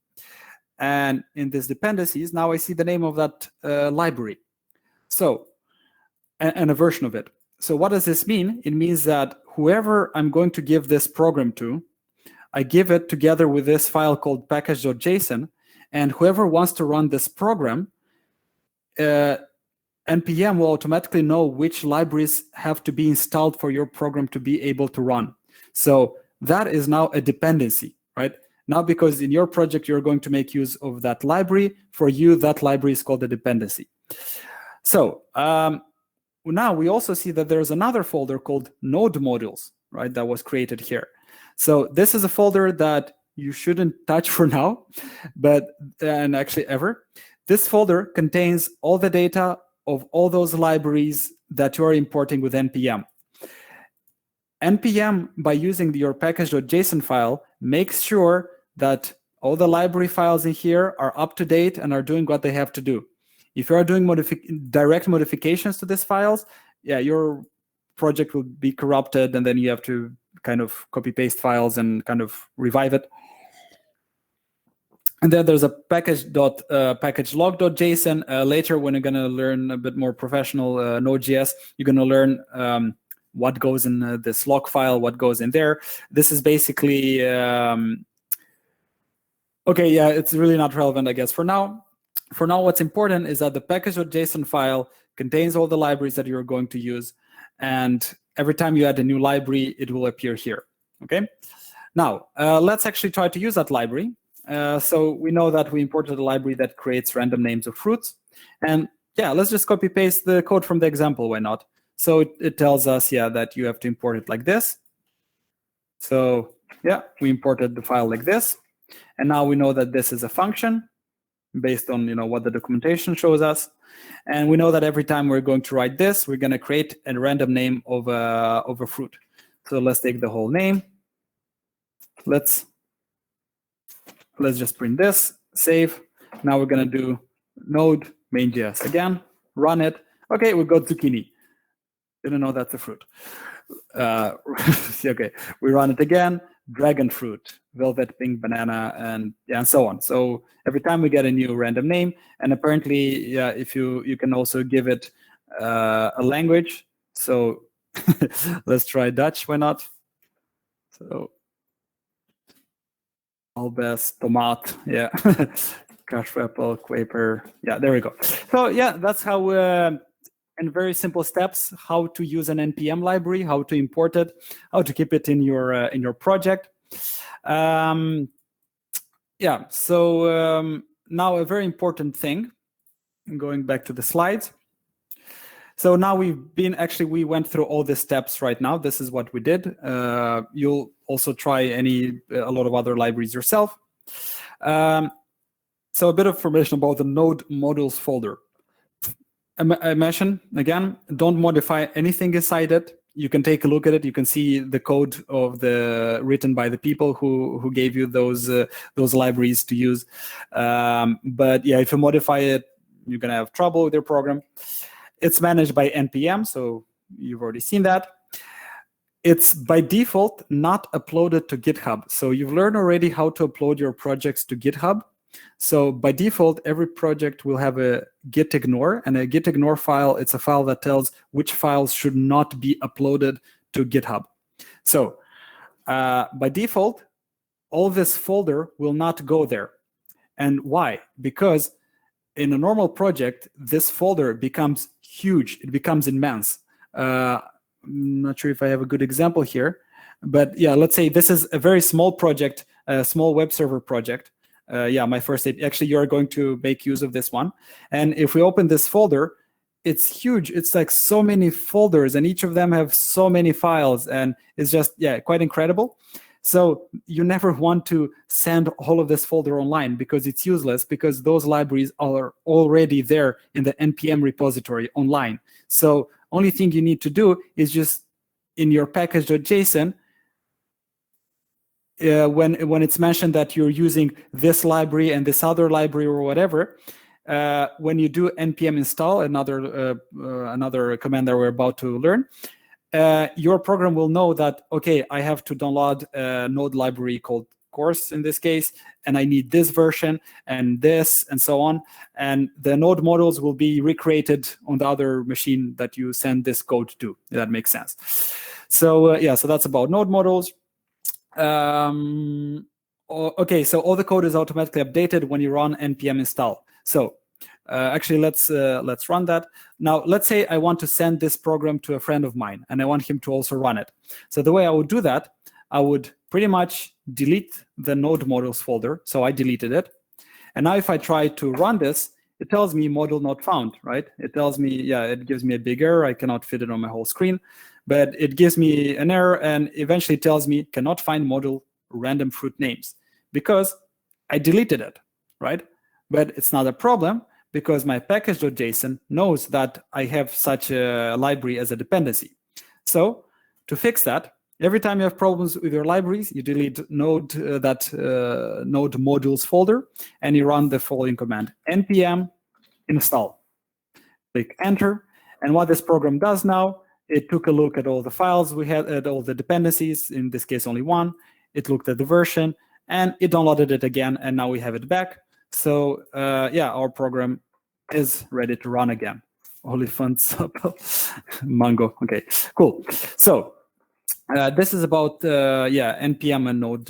And in these dependencies, now I see the name of that library. So, and a version of it. So what does this mean? It means that whoever I'm going to give this program to, I give it together with this file called package.json, and whoever wants to run this program, npm will automatically know which libraries have to be installed for your program to be able to run. So that is now a dependency, right? Now, because in your project, you're going to make use of that library. For you, that library is called a dependency. So now we also see that there's another folder called node modules, right, that was created here. So this is a folder that you shouldn't touch for now, and actually ever. This folder contains all the data of all those libraries that you are importing with npm. npm, by using your package.json file, makes sure that all the library files in here are up to date and are doing what they have to do. If you are doing direct modifications to these files, yeah, your project will be corrupted, and then you have to kind of copy-paste files and kind of revive it. And then there's a package.log.json. Later, when you're going to learn a bit more professional Node.js, you're going to learn what goes in this log file, what goes in there. This is basically, okay, yeah, it's really not relevant, I guess, for now. For now, what's important is that the package.json file contains all the libraries that you're going to use. And every time you add a new library, it will appear here, okay? Now, let's actually try to use that library. So we know that we imported a library that creates random names of fruits. And yeah, let's just copy paste the code from the example, why not? So it tells us, yeah, that you have to import it like this. So yeah, we imported the file like this. And now we know that this is a function based on what the documentation shows us. And we know that every time we're going to write this, we're going to create a random name of a fruit. So let's take the whole name, let's just print this, save. Now we're going to do node main.js again, run it. Okay, we got zucchini. Didn't know that's a fruit. Okay, we run it again, dragon fruit, velvet pink banana, and so on. So every time we get a new random name, and apparently, if you can also give it a language. So let's try Dutch. Why not? So albes, tomaat, yeah, Kaasapple, Quaper, yeah, there we go. So yeah, that's how. In very simple steps, how to use an npm library, how to import it, how to keep it in your project. So now a very important thing, going back to the slides. So now we went through all the steps right now. This is what we did. You'll also try a lot of other libraries yourself. So a bit of information about the node modules folder. I mentioned, again, don't modify anything inside it. You can take a look at it. You can see the code written by the people who gave you those libraries to use. But yeah, if you modify it, you're going to have trouble with your program. It's managed by npm, so you've already seen that. It's by default not uploaded to GitHub. So you've learned already how to upload your projects to GitHub. So by default, every project will have a git ignore, and a git ignore file, it's a file that tells which files should not be uploaded to GitHub. So by default, all this folder will not go there. And why? Because in a normal project, this folder becomes huge. It becomes immense. I'm not sure if I have a good example here, but yeah, let's say this is a very small project, a small web server project. My first aid. Actually, you're going to make use of this one. And if we open this folder, it's huge. It's like so many folders, and each of them have so many files, and it's just, quite incredible. So you never want to send all of this folder online because it's useless, because those libraries are already there in the npm repository online. So only thing you need to do is just in your package.json, when it's mentioned that you're using this library and this other library or whatever, when you do npm install, another command that we're about to learn, your program will know that, okay, I have to download a node library called course in this case, and I need this version and this and so on. And the node modules will be recreated on the other machine that you send this code to. If that makes sense. So so that's about node modules. Okay, so all the code is automatically updated when you run npm install. So actually, let's run that. Now, let's say I want to send this program to a friend of mine, and I want him to also run it. So the way I would do that, I would pretty much delete the node modules folder. So I deleted it. And now if I try to run this, it tells me module not found, right? It tells me, it gives me a big error. I cannot fit it on my whole screen. But it gives me an error and eventually tells me cannot find module random fruit names because I deleted it, right? But it's not a problem because my package.json knows that I have such a library as a dependency. So to fix that, every time you have problems with your libraries, you delete node node modules folder, and you run the following command: npm install. Click enter, and what this program does now, it took a look at all the files we had, at all the dependencies. In this case, only one. It looked at the version, and it downloaded it again, and now we have it back. So our program is ready to run again. Oliphant, mango. Okay, cool. So this is about npm and node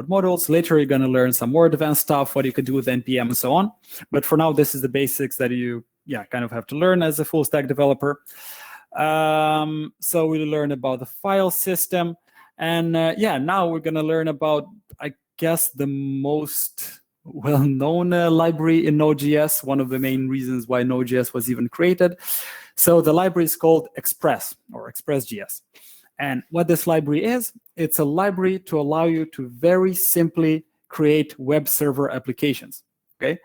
modules. Later, you're going to learn some more advanced stuff, what you can do with npm and so on. But for now, this is the basics that you kind of have to learn as a full stack developer. So we'll learn about the file system, and now we're going to learn about, I guess, the most well-known library in Node.js, one of the main reasons why Node.js was even created. So the library is called Express, or Express.js. And what this library is, it's a library to allow you to very simply create web server applications, okay?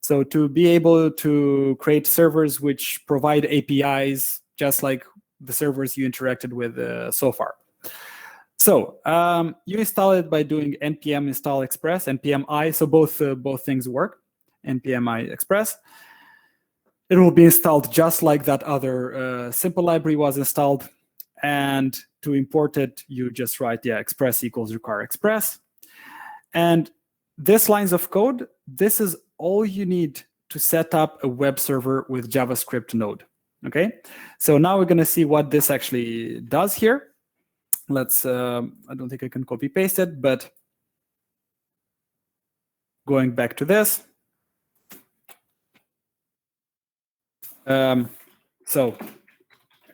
So to be able to create servers which provide APIs, just like the servers you interacted with so far. So you install it by doing npm install express, npm I, so both things work, npm I express. It will be installed just like that other simple library was installed. And to import it, you just write, express equals require express. And this lines of code, this is all you need to set up a web server with JavaScript Node. Okay, so now we're going to see what this actually does here. Let's, I don't think I can copy paste it, but going back to this. So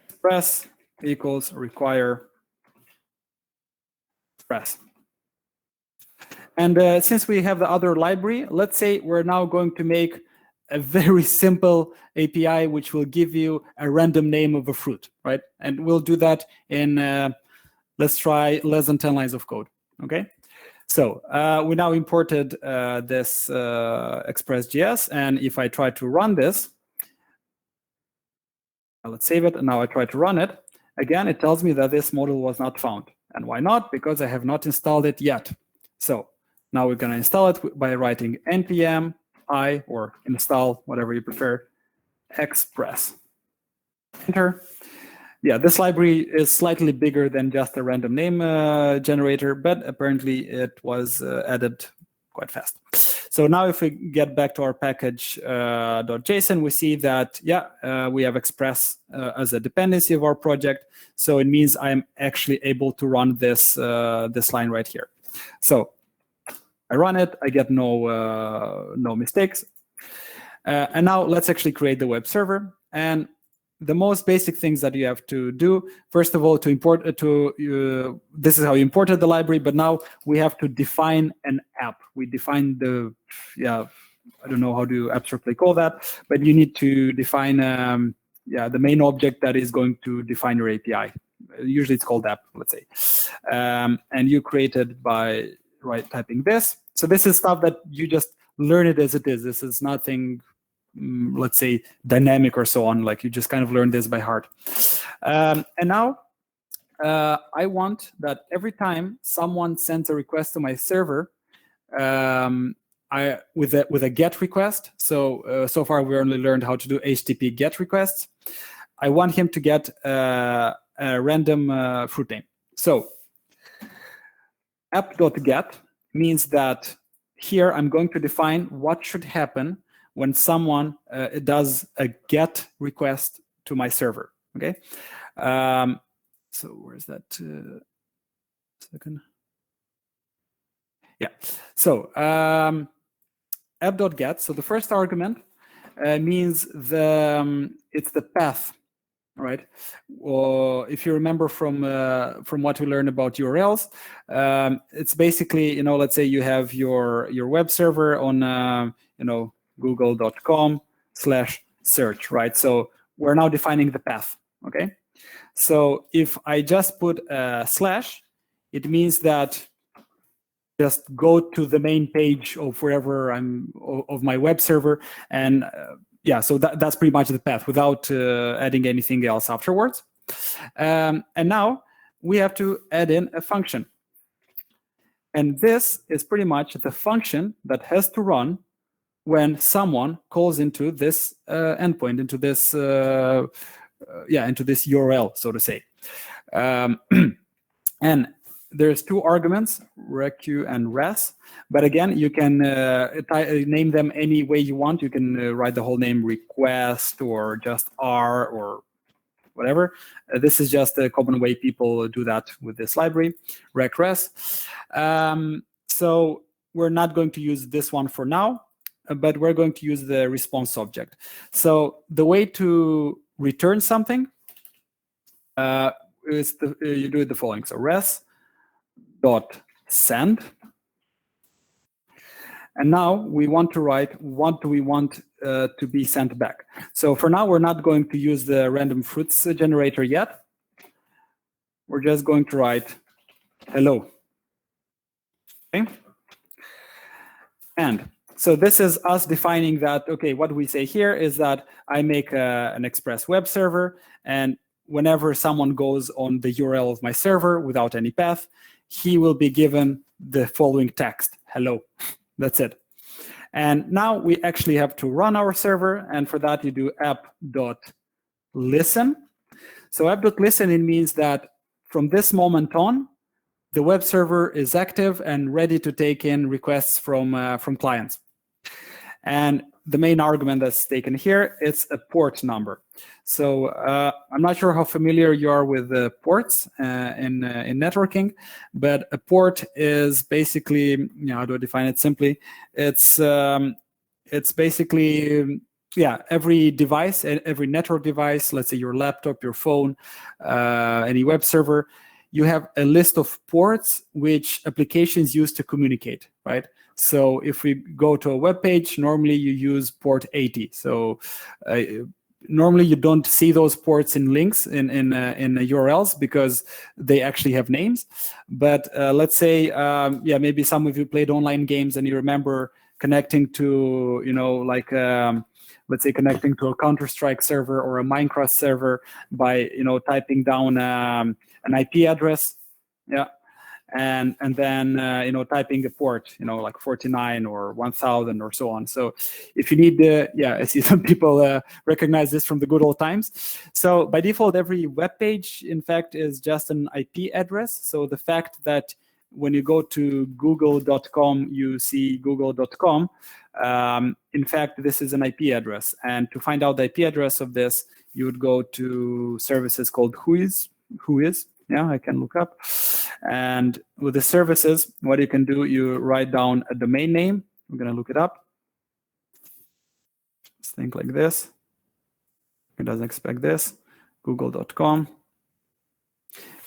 express equals require express. And since we have the other library, let's say we're now going to make a very simple API which will give you a random name of a fruit, right? And we'll do that in, let's try less than 10 lines of code, okay? So we now imported this Express.js, and if I try to run this, let's save it, and now I try to run it. Again, it tells me that this model was not found. And why not? Because I have not installed it yet. So now we're going to install it by writing npm I, or install, whatever you prefer, express. Enter. Yeah, this library is slightly bigger than just a random name generator, but apparently it was added quite fast. So now if we get back to our package.json, we see that, we have express as a dependency of our project. So it means I'm actually able to run this, this line right here. So I run it, I get no mistakes. And now let's actually create the web server. And the most basic things that you have to do, first of all, to import this is how you imported the library, but now we have to define an app. We define the, I don't know how to abstractly call that, but you need to define, the main object that is going to define your API. Usually it's called app, let's say. And you create it by typing this. So this is stuff that you just learn it as it is. This is nothing, let's say, dynamic or so on. Like you just kind of learn this by heart. And now I want that every time someone sends a request to my server, with a GET request. So so far we only learned how to do HTTP GET requests. I want him to get a random fruit name. So app.get means that here I'm going to define what should happen when someone does a GET request to my server. Okay. So where's that? Second. Yeah. So app.get. So the first argument means it's the path, right? Or if you remember from what we learned about URLs, it's basically, let's say you have your web server on google.com/search, right? So we're now defining the path. Okay. So if I just put a slash, it means that just go to the main page of wherever of my web server, and so that's pretty much the path without adding anything else afterwards. And now we have to add in a function, and this is pretty much the function that has to run when someone calls into this endpoint, into this into this URL, so to say. And there's two arguments, req and res. But again, you can name them any way you want. You can write the whole name request or just R or whatever. This is just a common way people do that with this library, rec res. So we're not going to use this one for now, but we're going to use the response object. So the way to return something is you do it the following. So res.send. And now we want to write what do we want to be sent back. So for now, we're not going to use the random fruits generator yet. We're just going to write hello. Okay. And so this is us defining that, okay, what we say here is that I make an Express web server, and whenever someone goes on the URL of my server without any path, he will be given the following text, hello. That's it. And now we actually have to run our server, and for that you do app.listen. So app.listen, it means that from this moment on, the web server is active and ready to take in requests from clients. And the main argument that's taken here, it's a port number. So I'm not sure how familiar you are with ports in networking, but a port is basically, how do I define it simply? It's basically, every device, every network device, let's say your laptop, your phone, any web server, you have a list of ports which applications use to communicate, right? So if we go to a web page, normally you use port 80. So normally you don't see those ports in links in URLs because they actually have names. But let's say, maybe some of you played online games and you remember connecting to, let's say connecting to a Counter-Strike server or a Minecraft server by, typing down an IP address. Yeah. And then typing a port, like 49 or 1000 or so on. So if you need I see some people recognize this from the good old times. So by default, every web page, in fact, is just an IP address. So the fact that when you go to google.com, you see google.com, in fact, this is an IP address. And to find out the IP address of this, you would go to services called Whois. Yeah, I can look up. And with the services, what you can do, you write down a domain name. I'm going to look it up. Let's think like this. It doesn't expect this. Google.com.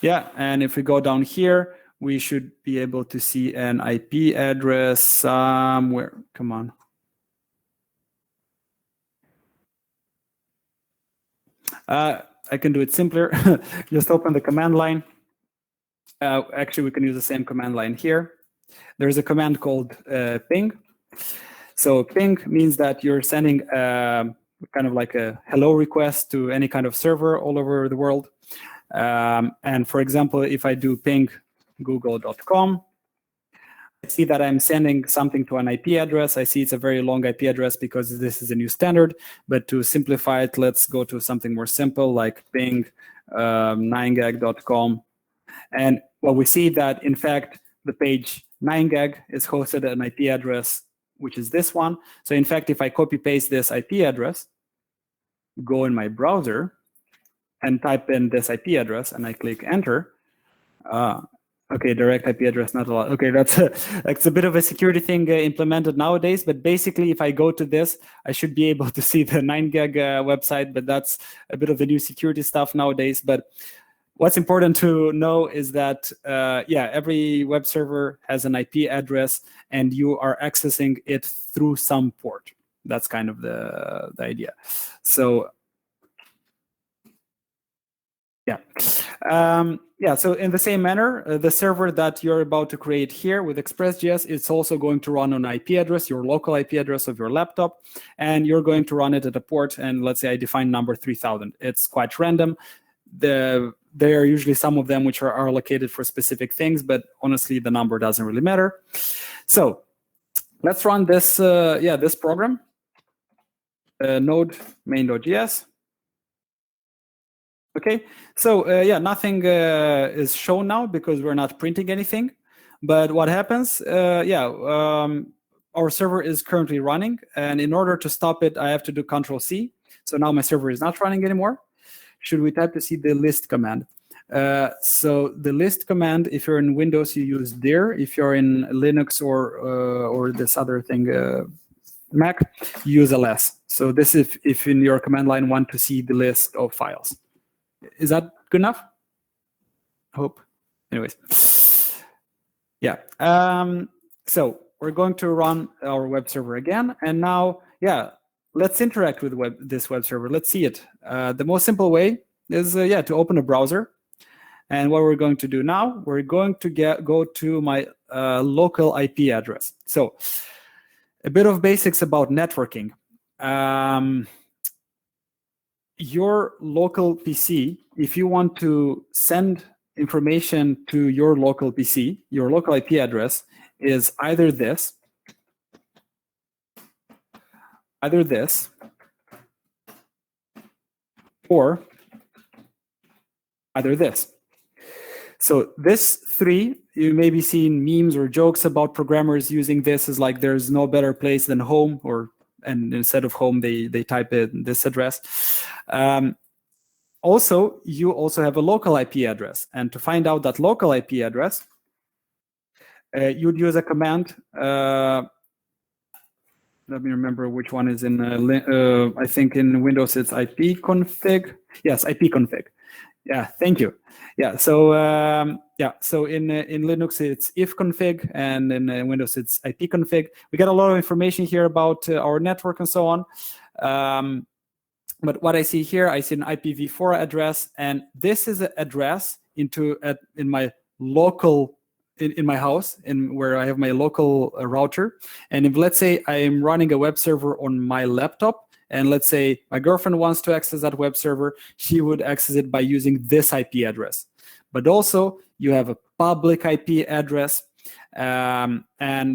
Yeah, and if we go down here, we should be able to see an IP address somewhere. Come on. I can do it simpler. Just open the command line. Actually, we can use the same command line here. There's a command called ping. So ping means that you're sending kind of like a hello request to any kind of server all over the world. And for example, if I do ping google.com, I see that I'm sending something to an IP address. I see it's a very long IP address because this is a new standard. But to simplify it, let's go to something more simple like ping 9gag.com. And well, we see that, in fact, the page 9gag is hosted at an IP address, which is this one. So in fact, if I copy paste this IP address, go in my browser and type in this IP address and I click enter, okay, direct IP address, not a lot. Okay, that's a bit of a security thing implemented nowadays. But basically, if I go to this, I should be able to see the 9gag website. But that's a bit of the new security stuff nowadays. But what's important to know is that, every web server has an IP address, and you are accessing it through some port. That's kind of the idea. So. So in the same manner, the server that you're about to create here with Express.js, it's also going to run on IP address, your local IP address of your laptop, and you're going to run it at a port. And let's say I define number 3000. It's quite random. There are usually some of them which are allocated for specific things, but honestly, the number doesn't really matter. So let's run this this program, node main.js. Okay, so nothing is shown now because we're not printing anything. But what happens, our server is currently running. And in order to stop it, I have to do Control-C. So now my server is not running anymore. Should we type to see the list command? So the list command, if you're in Windows, you use dir. If you're in Linux or this other thing, Mac, you use ls. So this is if in your command line want to see the list of files. Is that good enough? Hope. Anyways. Yeah. So we're going to run our web server again. And now, let's interact with this web server. Let's see it. The most simple way is to open a browser. And what we're going to do now, we're going to go to my local IP address. So a bit of basics about networking. your local PC, if you want to send information to your local PC, your local IP address is either this, or either this. So this 3, you may be seeing memes or jokes about programmers using this as like there's no better place than home, and instead of home they type in this address. Also, you also have a local IP address, and to find out that local IP address, you'd use a command. Let me remember which one is in. I think in Windows it's ipconfig. Yes, ipconfig. Yeah, thank you. Yeah, so so in Linux it's ifconfig, and in Windows it's ipconfig. We get a lot of information here about our network and so on. But what I see here, I see an IPv4 address, and this is an address in my local. In my house, where I have my local router. And if, let's say, I am running a web server on my laptop, and let's say my girlfriend wants to access that web server, she would access it by using this IP address. But also, you have a public IP address, and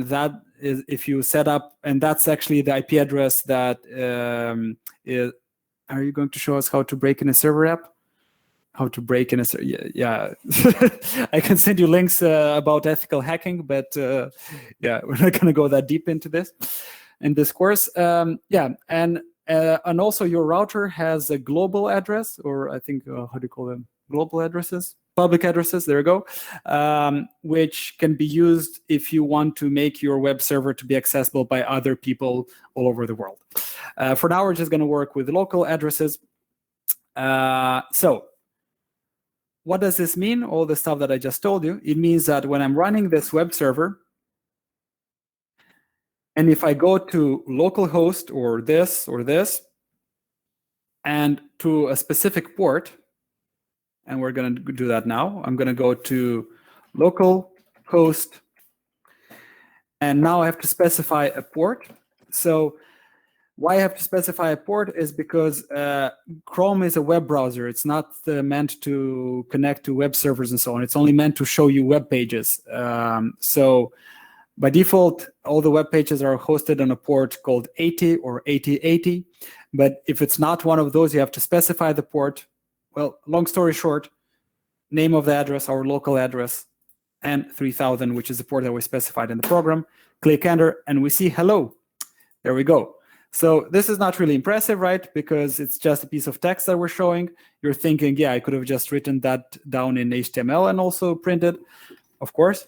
that is if you set up, and that's actually the IP address that is. Are you going to show us how to break in a server app? How to break in a yeah. I can send you links about ethical hacking, but yeah, we're not going to go that deep into this in this course. Yeah, and also your router has a global address, or I think how do you call them? Global addresses, public addresses. There you go, which can be used if you want to make your web server to be accessible by other people all over the world. For now, we're just going to work with local addresses. So. What does this mean? All the stuff that I just told you. It means that when I'm running this web server, and if I go to localhost or this, and to a specific port, and we're going to do that now. I'm going to go to localhost, and now I have to specify a port. So why I have to specify a port is because Chrome is a web browser. It's not meant to connect to web servers and so on. It's only meant to show you web pages. So by default, all the web pages are hosted on a port called 80 or 8080. But if it's not one of those, you have to specify the port. Well, long story short, name of the address, our local address, and 3000, which is the port that we specified in the program. Click enter, and we see hello. There we go. So this is not really impressive, right? Because it's just a piece of text that we're showing. You're thinking, yeah, I could have just written that down in HTML and also printed, of course.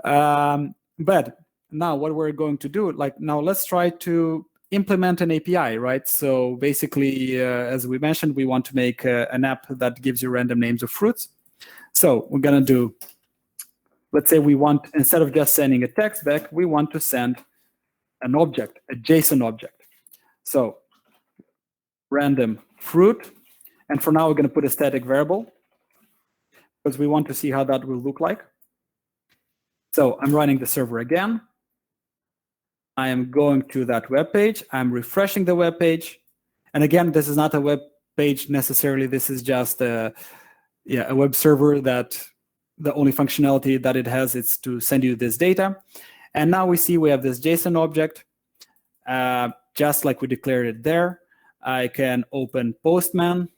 But now what we're going to do, now let's try to implement an API, right? So basically, as we mentioned, we want to make an app that gives you random names of fruits. So we're going to do, let's say we want, instead of just sending a text back, we want to send an object, a JSON object. So random fruit. And for now, we're going to put a static variable because we want to see how that will look like. So I'm running the server again. I am going to that web page. I'm refreshing the web page. And again, this is not a web page necessarily. This is just a web server that the only functionality that it has is to send you this data. And now we see we have this JSON object, just like we declared it there. I can open Postman.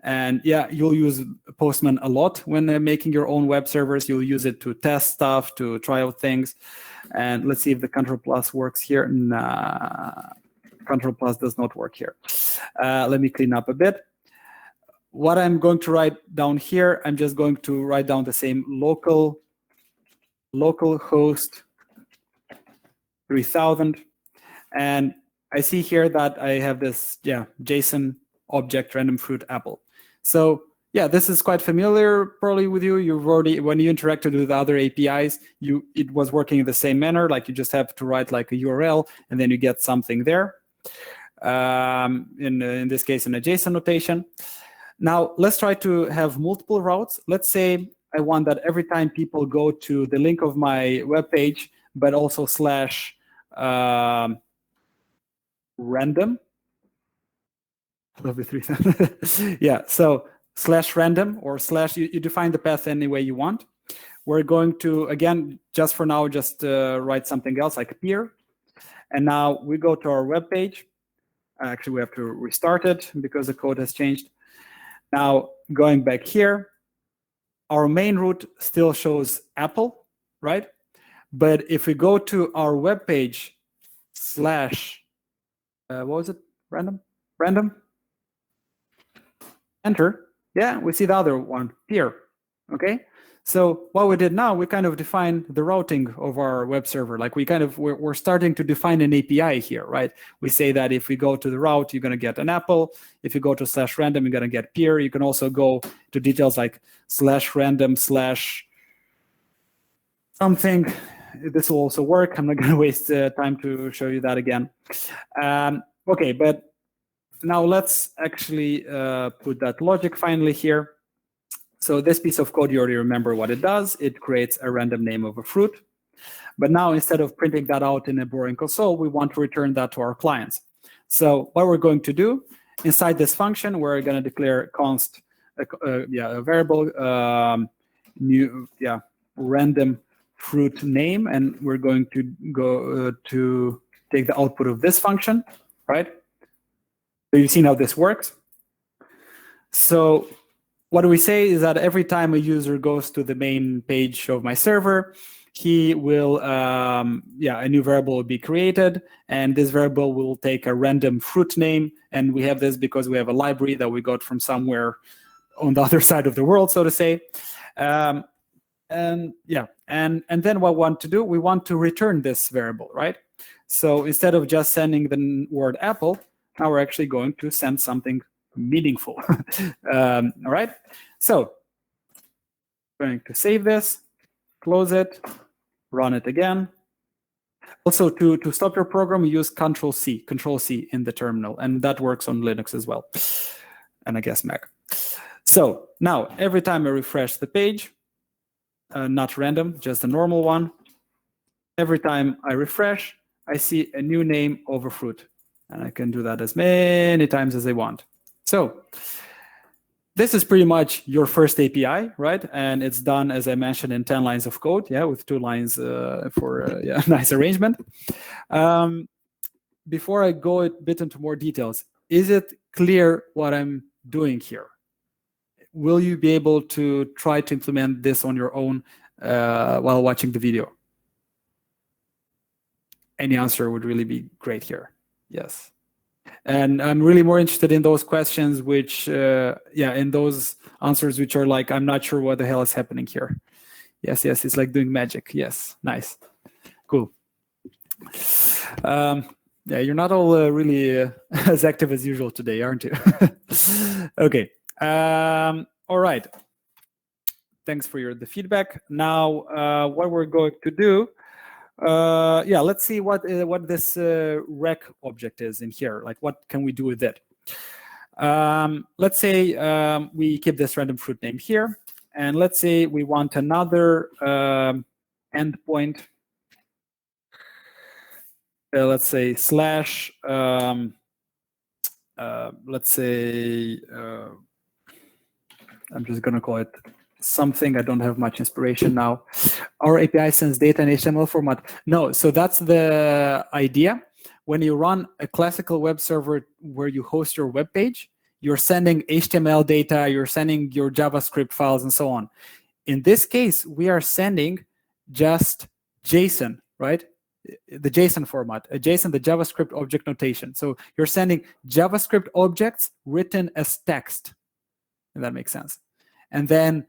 And yeah, you'll use Postman a lot when making your own web servers. You'll use it to test stuff, to try out things. And let's see if the Ctrl+ works here. Nah, Ctrl+ does not work here. Let me clean up a bit. What I'm going to write down here, I'm just going to write down the same localhost 3000. And I see here that I have this JSON object random fruit apple. So yeah, this is quite familiar probably with you. You've already, when you interacted with other APIs, it was working in the same manner. Like you just have to write like a URL and then you get something there. In this case, in a JSON notation. Now let's try to have multiple routes. Let's say I want that every time people go to the link of my web page, but also /random. Lovely 3. Yeah, so /random or / you define the path any way you want. We're going to, again, just for now, just write something else like peer. And now we go to our web page. Actually, we have to restart it because the code has changed. Now, going back here, our main route still shows Apple, right? But if we go to our web page / what was it? Random? Enter. Yeah, we see the other one, peer. Okay. So what we did now, we kind of defined the routing of our web server. Like we're starting to define an API here, right? We say that if we go to the route, you're going to get an Apple. If you go to /random, you're going to get peer. You can also go to details like /random/ something. This will also work. I'm not going to waste time to show you that again. Okay, but now let's actually put that logic finally here. So this piece of code, you already remember what it does. It creates a random name of a fruit. But now instead of printing that out in a boring console, we want to return that to our clients. So what we're going to do, inside this function, we're going to declare const, a variable, random fruit name, and we're going to go to take the output of this function, right? So you've seen how this works. So what do we say is that every time a user goes to the main page of my server, he will, a new variable will be created, and this variable will take a random fruit name. And we have this because we have a library that we got from somewhere on the other side of the world, so to say. And then what we want to do, we want to return this variable, right? So instead of just sending the word apple, now we're actually going to send something meaningful. All right. So I'm going to save this, close it, run it again. Also, to stop your program, use Control C in the terminal, and that works on Linux as well, and I guess Mac. So now every time I refresh the page, not random, just a normal one, every time I refresh, I see a new name of a fruit, and I can do that as many times as I want. So this is pretty much your first API, right? And it's done, as I mentioned, in 10 lines of code, with 2 lines for a nice arrangement. Before I go a bit into more details, is it clear what I'm doing here? Will you be able to try to implement this on your own while watching the video? Any answer would really be great here. Yes. And I'm really more interested in those questions which, in those answers which are like, I'm not sure what the hell is happening here. Yes, it's like doing magic. Yes, nice. Cool. You're not all really as active as usual today, aren't you? Okay. All right. Thanks for the feedback. Now, what we're going to do, let's see what this rec object is in here. Like, what can we do with it? Let's say we keep this random fruit name here, and let's say we want another endpoint. Let's say slash. Let's say I'm just gonna call it something. I don't have much inspiration now. Our API sends data in HTML format. No, so that's the idea. When you run a classical web server where you host your web page, you're sending HTML data, you're sending your JavaScript files, and so on. In this case, we are sending just JSON, right? The JSON format, JSON, the JavaScript object notation. So you're sending JavaScript objects written as text, if that makes sense. And then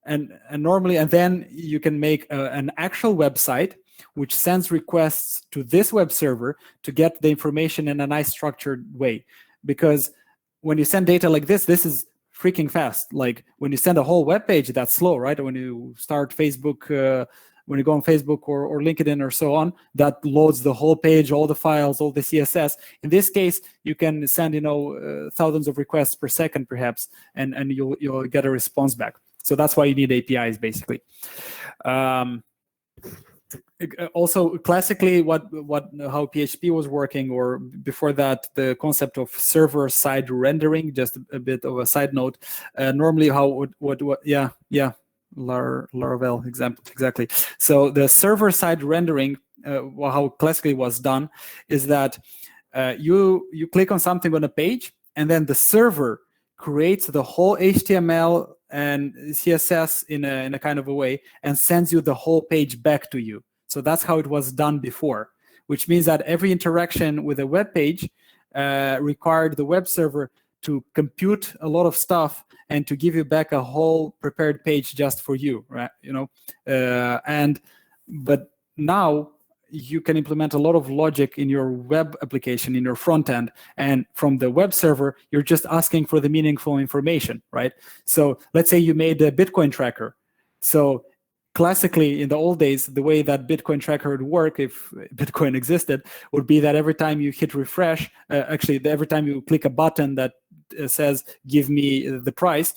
then you can make an actual website which sends requests to this web server to get the information in a nice structured way. Because when you send data like this is freaking fast. Like when you send a whole web page, that's slow, right? When you start Facebook, when you go on Facebook or LinkedIn or so on, that loads the whole page, all the files, all the CSS. In this case, you can send, thousands of requests per second, perhaps, and you'll get a response back. So that's why you need APIs, basically. Also, classically, how PHP was working, or before that, the concept of server-side rendering. Just a bit of a side note. Normally, Laravel example exactly. So the server-side rendering, how classically was done, is that you click on something on a page, and then the server creates the whole HTML and CSS in a kind of a way, and sends you the whole page back to you. So that's how it was done before, which means that every interaction with a web page required the web server to compute a lot of stuff and to give you back a whole prepared page just for you, right? But now you can implement a lot of logic in your web application, in your front end, and from the web server, you're just asking for the meaningful information, right? So let's say you made a Bitcoin tracker. So classically, in the old days, the way that Bitcoin tracker would work, if Bitcoin existed, would be that every time you hit refresh, every time you click a button that says, give me the price,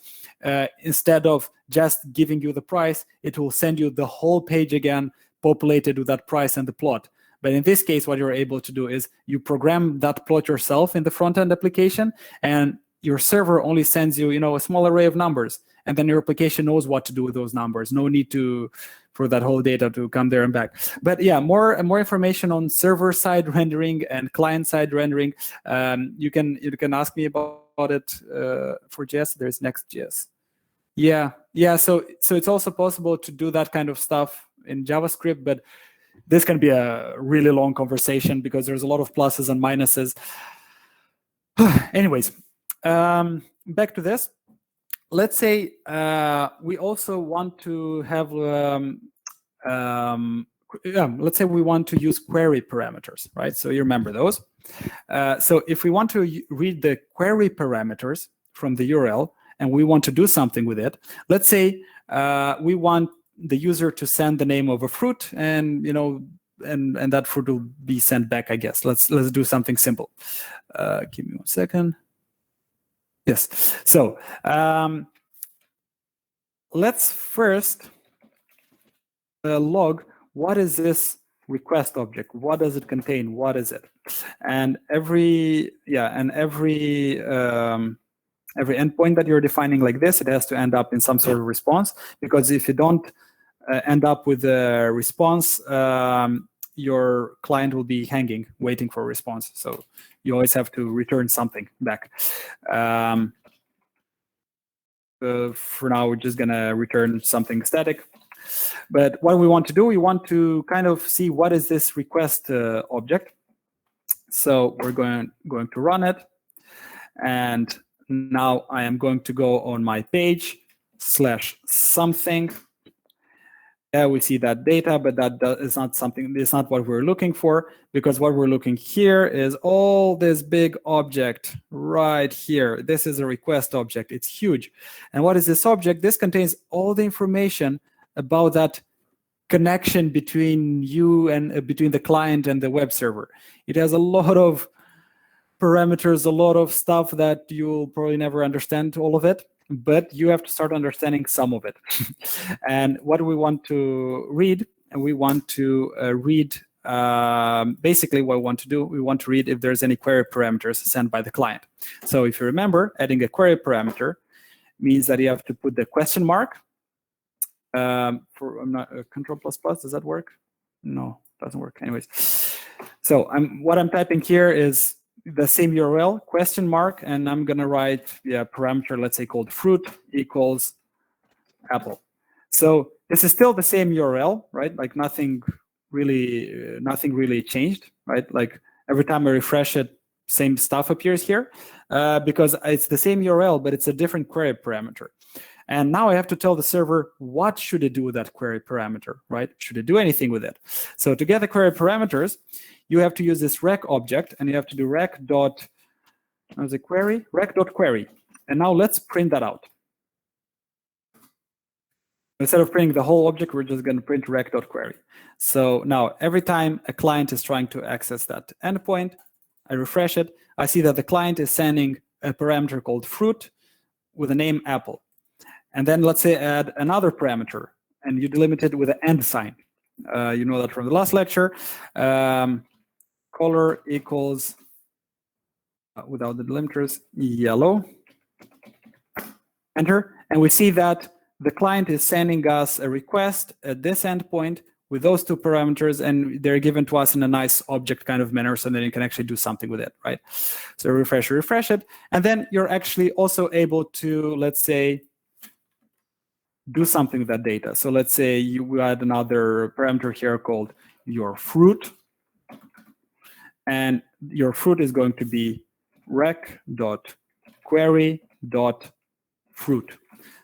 instead of just giving you the price, it will send you the whole page again, populated with that price and the plot. But in this case, what you're able to do is you program that plot yourself in the front-end application, and your server only sends you, a small array of numbers, and then your application knows what to do with those numbers. No need for that whole data to come there and back. But yeah, more information on server-side rendering and client-side rendering. You can ask me about it for JS. There's Next.js. Yeah. So it's also possible to do that kind of stuff in JavaScript, but this can be a really long conversation because there's a lot of pluses and minuses. Anyways, back to this. Let's say we also want to have, let's say we want to use query parameters, right? So you remember those. So if we want to read the query parameters from the URL and we want to do something with it, let's say we want the user to send the name of a fruit, and and that fruit will be sent back, I guess. Let's do something simple. Give me 1 second. Yes. So let's first log what is this request object? What does it contain? What is it? And every endpoint that you're defining like this, it has to end up in some sort of response, because if you don't end up with a response, your client will be hanging, waiting for a response. So you always have to return something back. For now, we're just going to return something static. But what we want to do, we want to kind of see what is this request object. So we're going to run it. And now I am going to go on my page /something. Yeah, we see that data, but that is not something. It's not what we're looking for, because what we're looking here is all this big object right here. This is a request object. It's huge. And what is this object? This contains all the information about that connection between you and between the client and the web server. It has a lot of parameters, a lot of stuff that you'll probably never understand all of it, but you have to start understanding some of it. And what do we want to read? And we want to read, basically what we want to do, we want to read if there's any query parameters sent by the client. So if you remember, adding a query parameter means that you have to put the question mark. Control++, does that work? No, doesn't work. Anyways, so what I'm typing here is the same URL, question mark, and I'm going to write parameter, let's say called fruit equals apple. So this is still the same URL, right? Like nothing really changed, right? Like every time I refresh it, same stuff appears here because it's the same URL, but it's a different query parameter. And now I have to tell the server what should it do with that query parameter, right? Should it do anything with it? So to get the query parameters, you have to use this rec object, and you have to do rec.query. And now let's print that out. Instead of printing the whole object, we're just going to print rec.query. So now every time a client is trying to access that endpoint, I refresh it. I see that the client is sending a parameter called fruit with the name apple. And then let's say add another parameter, and you delimit it with an and sign. You know that from the last lecture. Color equals, without the delimiters, yellow. Enter. And we see that the client is sending us a request at this endpoint with those two parameters, and they're given to us in a nice object kind of manner, so then you can actually do something with it, right? So refresh it, and then you're actually also able to, let's say, do something with that data. So let's say you add another parameter here called your fruit, and your fruit is going to be rec.query.fruit.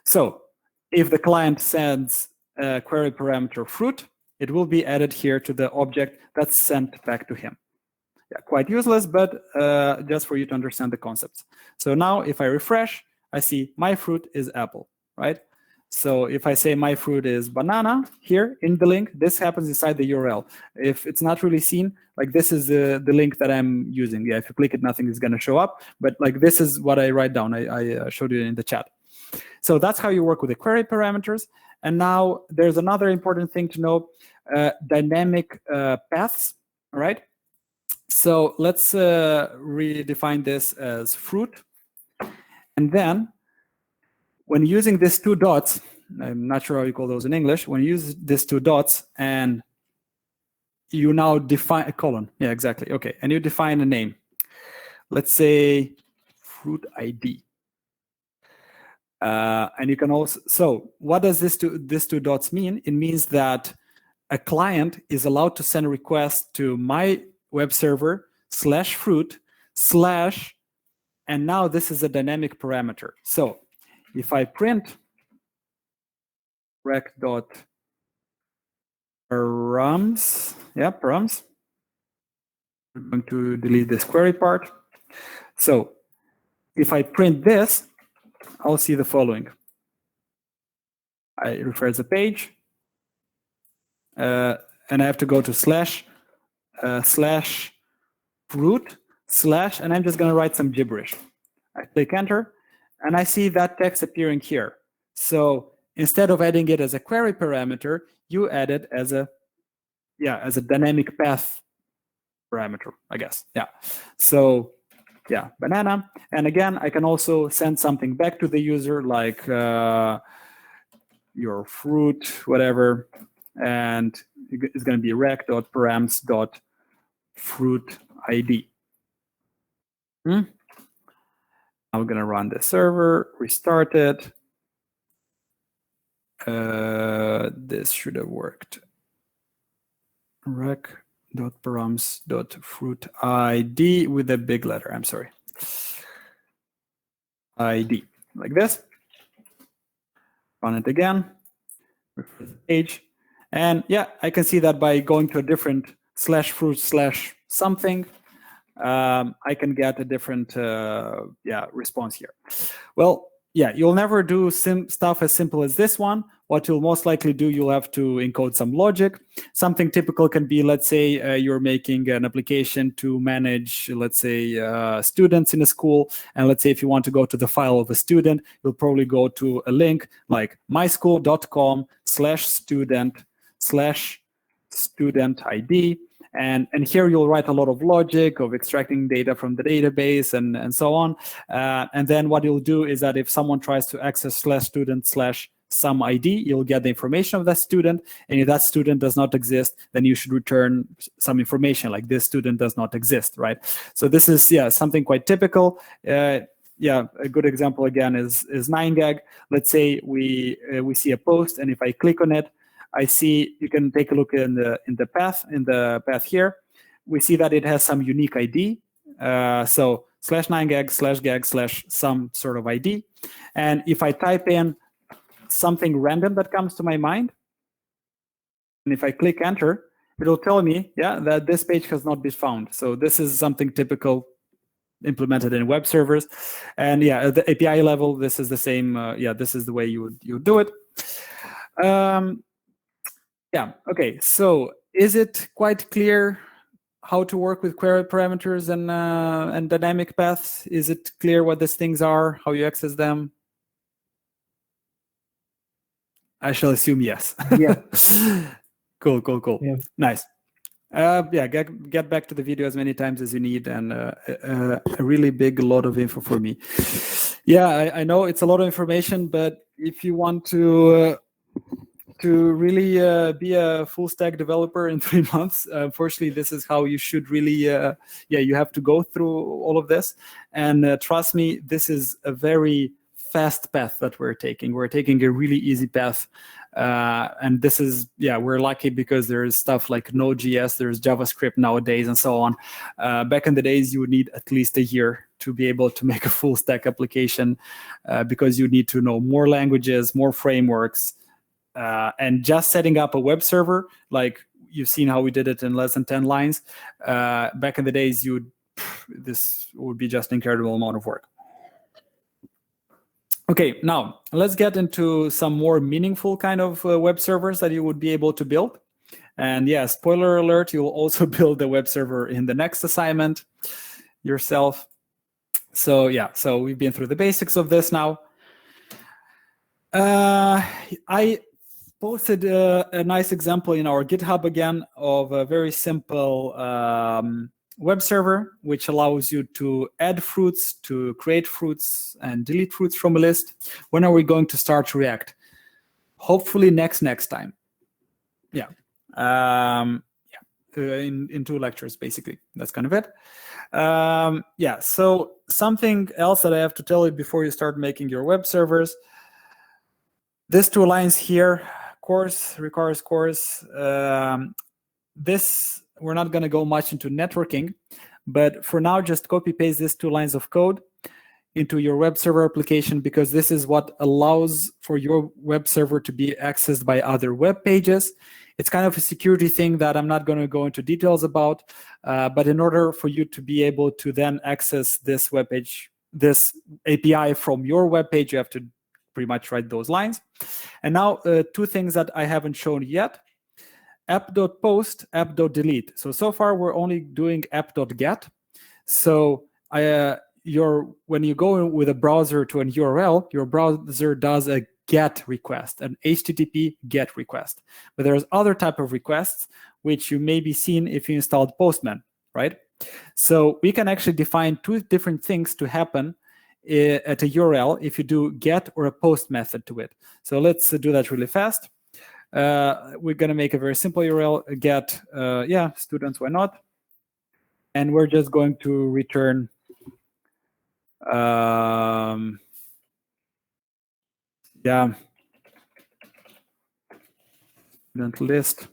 So if the client sends a query parameter fruit, it will be added here to the object that's sent back to him. Yeah, quite useless, but just for you to understand the concepts. So now if I refresh, I see my fruit is apple, right? So if I say my fruit is banana here in the link, this happens inside the URL. If it's not really seen, like this is the link that I'm using. Yeah, if you click it, nothing is going to show up. But like this is what I write down. I showed you in the chat. So that's how you work with the query parameters. And now there's another important thing to know, dynamic paths, all right? So let's redefine this as fruit. And then when using these two dots, I'm not sure how you call those in English, when you use these two dots and you now define a colon. Yeah, exactly. Okay, and you define a name. Let's say fruit ID. And you can also, so what does these two dots mean? It means that a client is allowed to send a request to my web server /fruit/ and now this is a dynamic parameter. So if I print rec.params, yeah, params, I'm going to delete this query part. So if I print this, I'll see the following. I refresh the page, and I have to go to /fruit/ and I'm just going to write some gibberish. I click enter, and I see that text appearing here. So instead of adding it as a query parameter, you add it as a dynamic path parameter, I guess. Yeah. So yeah, banana. And again, I can also send something back to the user like your fruit, whatever, and it's going to be rec.params.fruitID. I'm going to run the server, restart it. This should have worked. rec.params.fruitID with a big letter. I'm sorry. ID, like this. Run it again. Refresh the page. And yeah, I can see that by going to a different /fruit/ something, I can get a different response here. Well, yeah, you'll never do stuff as simple as this one. What you'll most likely do, you'll have to encode some logic. Something typical can be, let's say, you're making an application to manage, let's say, students in a school. And let's say if you want to go to the file of a student, you'll probably go to a link like myschool.com/student/studentID. And here you'll write a lot of logic of extracting data from the database and so on. And then what you'll do is that if someone tries to access /student/some ID, you'll get the information of that student. And if that student does not exist, then you should return some information like this student does not exist, right? So this is, something quite typical. A good example again is 9gag. Let's say we see a post, and if I click on it, I see, you can take a look in the path here. We see that it has some unique ID. So /9gag/gag/some sort of ID. And if I type in something random that comes to my mind, and if I click enter, it'll tell me, that this page has not been found. So this is something typical implemented in web servers. And at the API level, this is the same. This is the way you would do it. Okay, so is it quite clear how to work with query parameters and dynamic paths? Is it clear what these things are, how you access them? I shall assume yes. Yes. Cool. Yeah. Nice. Get back to the video as many times as you need, and a really big lot of info for me. Yeah, I know it's a lot of information, but if you want to really be a full stack developer in 3 months, unfortunately, this is how you should really, you have to go through all of this. And trust me, this is a very fast path that we're taking. We're taking a really easy path. And this is, we're lucky because there's stuff like Node.js, there's JavaScript nowadays, and so on. Back in the days, you would need at least a year to be able to make a full stack application because you need to know more languages, more frameworks, and just setting up a web server, like you've seen how we did it in less than 10 lines. Back in the days, this would be just an incredible amount of work. Okay, now let's get into some more meaningful kind of web servers that you would be able to build. And yeah, spoiler alert, you'll also build a web server in the next assignment yourself. So yeah, so we've been through the basics of this now. I posted a nice example in our GitHub again of a very simple web server, which allows you to add fruits, to create fruits, and delete fruits from a list. When are we going to start React? Hopefully next time. Yeah. In 2 lectures, basically. That's kind of it. So something else that I have to tell you before you start making your web servers. These 2 lines here, course, requires course. This, we're not going to go much into networking, but for now, just copy paste these 2 lines of code into your web server application, because this is what allows for your web server to be accessed by other web pages. It's kind of a security thing that I'm not going to go into details about, but in order for you to be able to then access this web page, this API from your web page, you have to pretty much write those lines. And now 2 things that I haven't shown yet. app.post, app.delete. So far we're only doing app.get. So when you go with a browser to an URL, your browser does a GET request, an HTTP GET request. But there's other type of requests which you may be seen if you installed Postman, right? So we can actually define 2 different things to happen at a URL if you do GET or a POST method to it. So let's do that really fast. We're going to make a very simple URL, get, students, why not? And we're just going to return student list.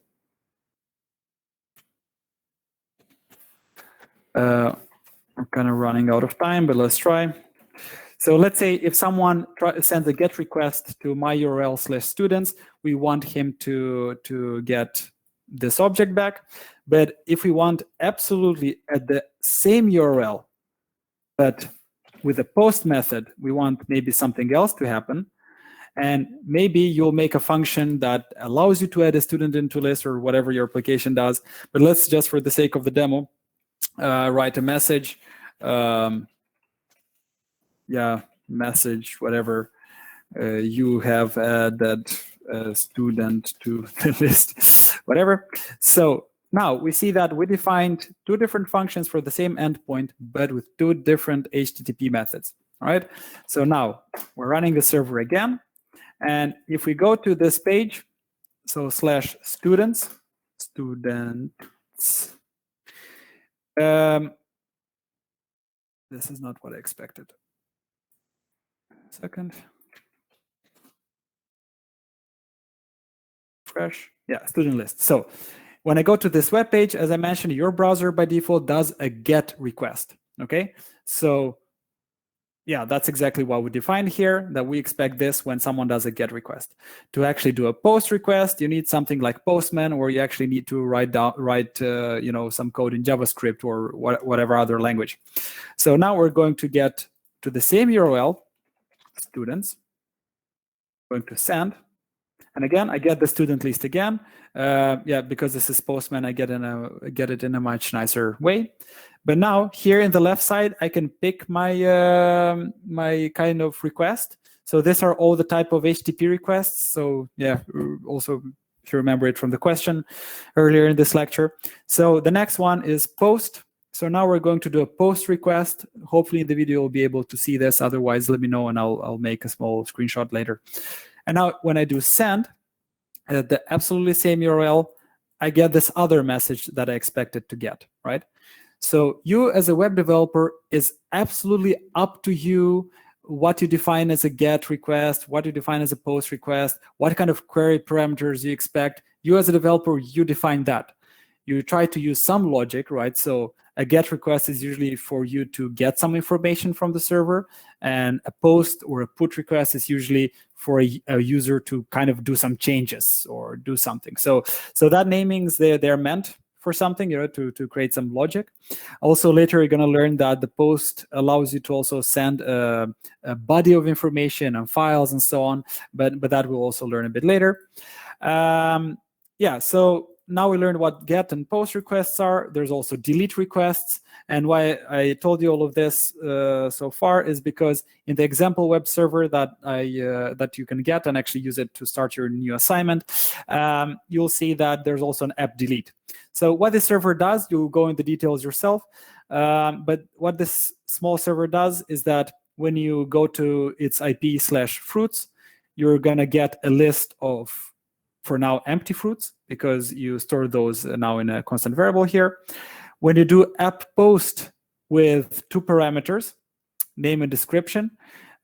I'm kind of running out of time, but let's try. So let's say if someone sends a GET request to my URL/students, we want him to get this object back. But if we want absolutely at the same URL, but with a POST method, we want maybe something else to happen. And maybe you'll make a function that allows you to add a student into a list or whatever your application does. But let's just, for the sake of the demo, write a message. Message, whatever, you have added a student to the list, whatever. So now we see that we defined 2 different functions for the same endpoint, but with 2 different HTTP methods. All right. So now we're running the server again. And if we go to this page, so /students, this is not what I expected. Second. Fresh. Yeah, student list. So when I go to this web page, as I mentioned, your browser by default does a GET request. Okay. So yeah, that's exactly what we defined here, that we expect this when someone does a GET request. To actually do a POST request, you need something like Postman, or you actually need to write some code in JavaScript or whatever other language. So now we're going to get to the same URL, students, going to send. And again, I get the student list again. Because this is Postman, I get it in a much nicer way. But now here in the left side, I can pick my my kind of request. So these are all the type of HTTP requests. So yeah, also if you remember it from the question earlier in this lecture. So the next one is post. So now we're going to do a post request. Hopefully in the video you'll be able to see this. Otherwise, let me know and I'll make a small screenshot later. And now when I do send, at the absolutely same URL, I get this other message that I expected to get, right? So you as a web developer, is absolutely up to you what you define as a GET request, what you define as a POST request, what kind of query parameters you expect. You as a developer, you define that. You try to use some logic, right? So a GET request is usually for you to get some information from the server, and a POST or a PUT request is usually for a user to kind of do some changes or do something. So that namings, they're meant for something, to create some logic. Also, later you're going to learn that the post allows you to also send a body of information and files and so on, but that we'll also learn a bit later. Yeah, so now we learned what GET and POST requests are. There's also delete requests. And why I told you all of this so far is because in the example web server that that you can get and actually use it to start your new assignment, you'll see that there's also an app delete. So what this server does, you'll go into the details yourself. But what this small server does is that when you go to its IP/fruits, you're going to get a list of, for now, empty fruits, because you store those now in a constant variable here. When you do app post with 2 parameters, name and description,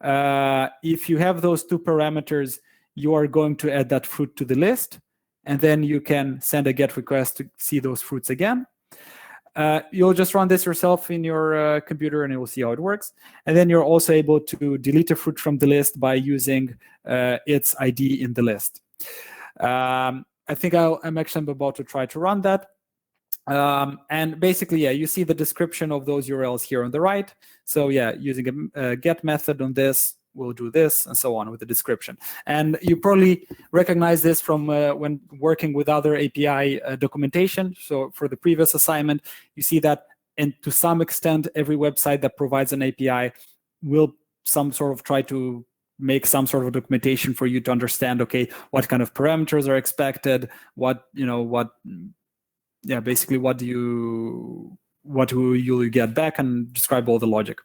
if you have those 2 parameters, you are going to add that fruit to the list, and then you can send a GET request to see those fruits again. You'll just run this yourself in your computer and you will see how it works. And then you're also able to delete a fruit from the list by using its ID in the list. I think I'm actually about to try to run that. And basically, yeah, you see the description of those URLs here on the right. So yeah, using a get method on this, we'll do this, and so on with the description. And you probably recognize this from when working with other API documentation. So for the previous assignment, you see that, and to some extent, every website that provides an API will some sort of try to make some sort of documentation for you to understand, okay, what kind of parameters are expected, basically what will you get back, and describe all the logic.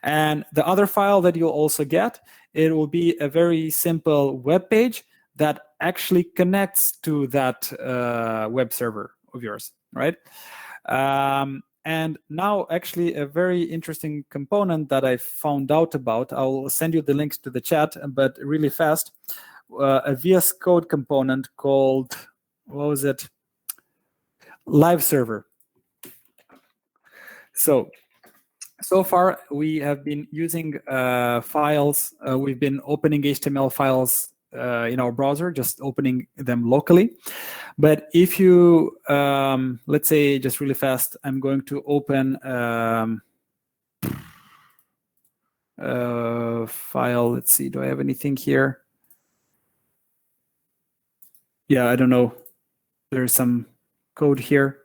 And the other file that you'll also get, it will be a very simple web page that actually connects to that web server of yours, right? And now actually a very interesting component that I found out about, I'll send you the links to the chat, but really fast, a VS Code component called, what was it? Live server. So far we have been using files. We've been opening HTML files in our browser, just opening them locally. But if you, let's say, just really fast, I'm going to open file. Let's see, do I have anything here? Yeah, I don't know. There's some code here.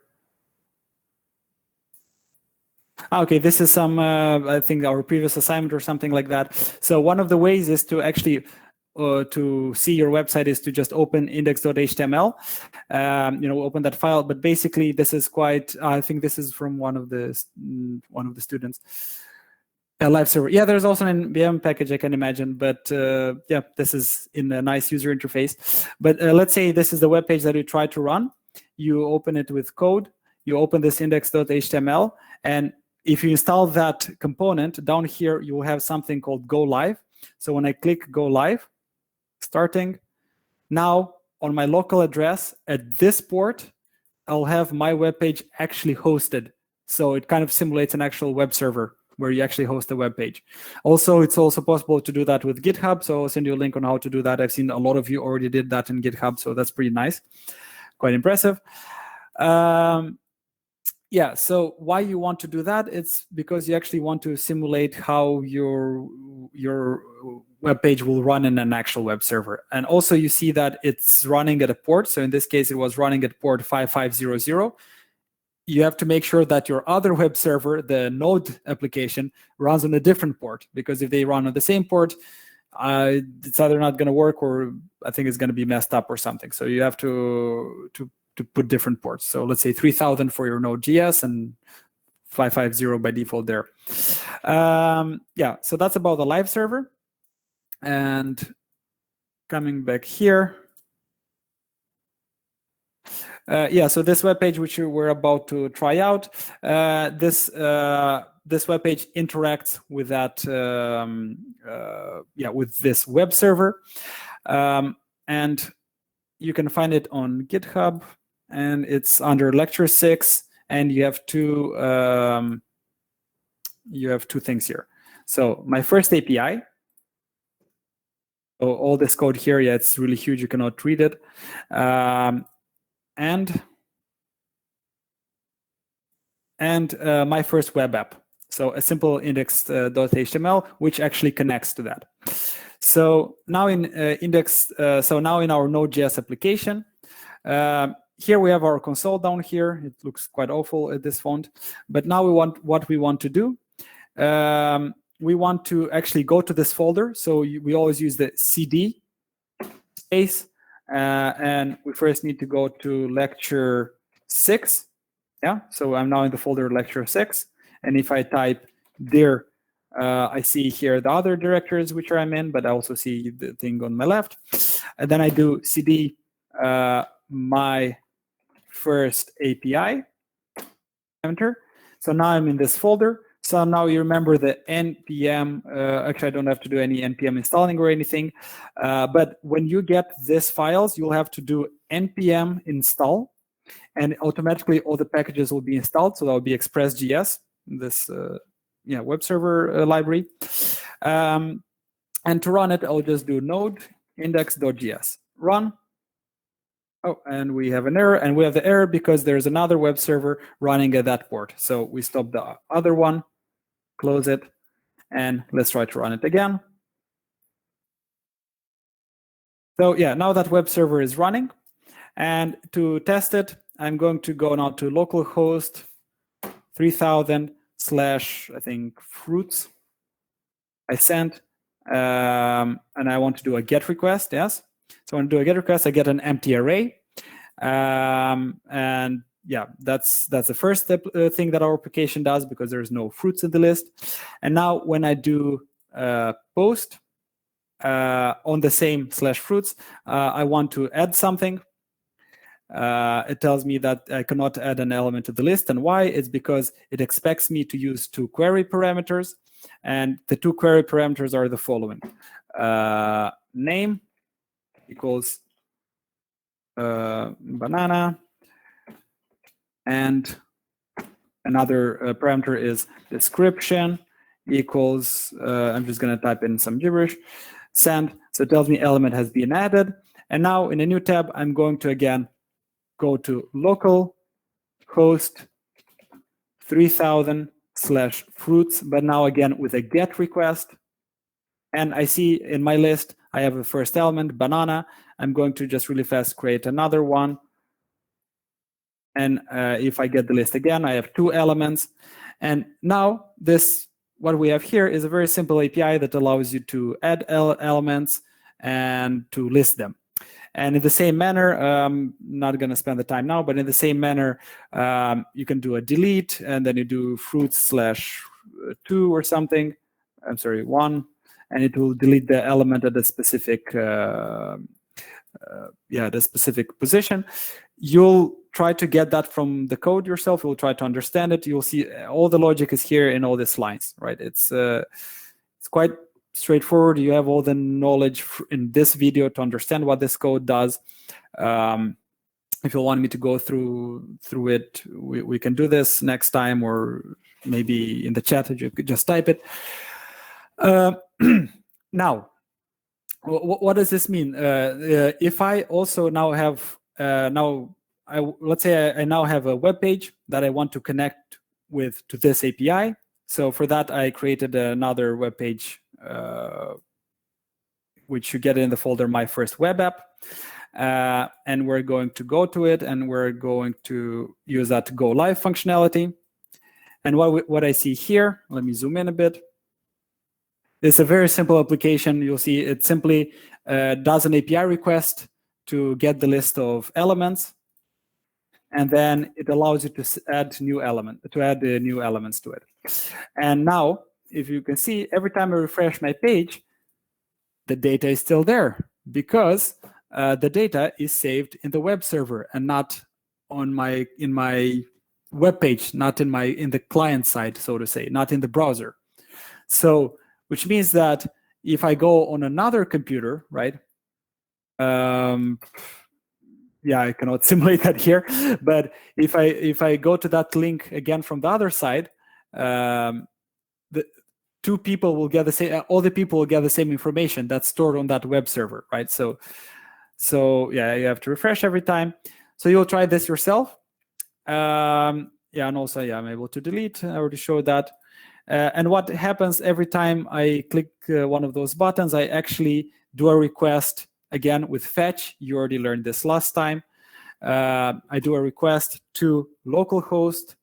Okay, this is some, I think, our previous assignment or something like that. So one of the ways is to actually to see your website is to just open index.html, open that file. But basically, this is quite. I think this is from one of the students. A live server. Yeah, there's also an NPM package I can imagine, but yeah, this is in a nice user interface. But let's say this is the web page that you try to run. You open it with code. You open this index.html, and if you install that component down here, you will have something called Go Live. So when I click Go Live, starting, now on my local address at this port, I'll have my web page actually hosted. So it kind of simulates an actual web server where you actually host a web page. Also, it's also possible to do that with GitHub. So I'll send you a link on how to do that. I've seen a lot of you already did that in GitHub, so that's pretty nice, quite impressive. Yeah, so why you want to do that? It's because you actually want to simulate how your web page will run in an actual web server. And also you see that it's running at a port. So in this case, it was running at port 5500. You have to make sure that your other web server, the Node application, runs on a different port, because if they run on the same port, it's either not going to work or I think it's going to be messed up or something. So you have to put different ports. So let's say 3000 for your Node.js and 550 by default there. Yeah, so that's about the live server. And coming back here. Yeah, so this webpage which we're about to try out, this webpage interacts with that, yeah, with this web server, and you can find it on GitHub, and it's under lecture 6, and you have two things here. So my first API. So all this code here, yeah, it's really huge. You cannot read it. And my first web app. So a simple index.html, which actually connects to that. So now in now in our Node.js application, here we have our console down here. It looks quite awful at this font, but now what we want to do. We want to actually go to this folder. So we always use the CD space, and we first need to go to lecture 6. Yeah, so I'm now in the folder lecture 6, and if I type dir, I see here the other directories which I'm in, but I also see the thing on my left. And then I do cd my first API, enter. So now I'm in this folder. So now you remember the npm, actually I don't have to do any npm installing or anything, but when you get these files, you'll have to do npm install, and automatically all the packages will be installed. So that will be Express.js, this web server library. And to run it, I'll just do node index.js, run. Oh, and we have an error, and we have the error because there's another web server running at that port. So we stop the other one, close it, and let's try to run it again. So yeah, now that web server is running, and to test it, I'm going to go now to localhost 3000 / I think fruits. I sent, and I want to do a GET request. Yes. So when I do a GET request, I get an empty array, and yeah, that's the first step, thing that our application does, because there's no fruits in the list. And now when I do post on the same /fruits, I want to add something. It tells me that I cannot add an element to the list, and why? It's because it expects me to use 2 query parameters, and the 2 query parameters are the following: name equals banana, and another parameter is description equals, I'm just going to type in some gibberish, send. So it tells me element has been added. And now in a new tab, I'm going to again go to local host 3000 / fruits, but now again with a GET request. And I see in my list, I have the first element, banana. I'm going to just really fast create another one. And if I get the list again, I have 2 elements. And now what we have here is a very simple API that allows you to add elements and to list them. And in the same manner, I'm not going to spend the time now, but in the same manner, you can do a delete, and then you do fruits /2 or something. I'm sorry, 1, and it will delete the element at the specific, the specific position. You'll try to get that from the code yourself. You'll try to understand it. You'll see all the logic is here in all these lines, right? It's quite straightforward. You have all the knowledge in this video to understand what this code does. If you want me to go through it, we can do this next time, or maybe in the chat you could just type it. Now, what does this mean? If I also now have let's say I now have a web page that I want to connect to this API. So for that, I created another web page, which you get in the folder My First Web App. And we're going to go to it, and we're going to use that Go Live functionality. And what I see here, let me zoom in a bit. It's a very simple application. You'll see it simply does an API request to get the list of elements, and then it allows you to add new elements to it. And now, if you can see, every time I refresh my page, the data is still there because the data is saved in the web server and not in my web page, not in the client side, so to say, not in the browser. So, which means that if I go on another computer, right? Yeah, I cannot simulate that here, but if I go to that link again from the other side, the two people will get the same. All the people will get the same information that's stored on that web server, right? So yeah, you have to refresh every time. So you'll try this yourself. Yeah, and also, yeah, I'm able to delete. I already showed that. And what happens every time I click one of those buttons, I actually do a request again with fetch. You already learned this last time. I do a request to localhost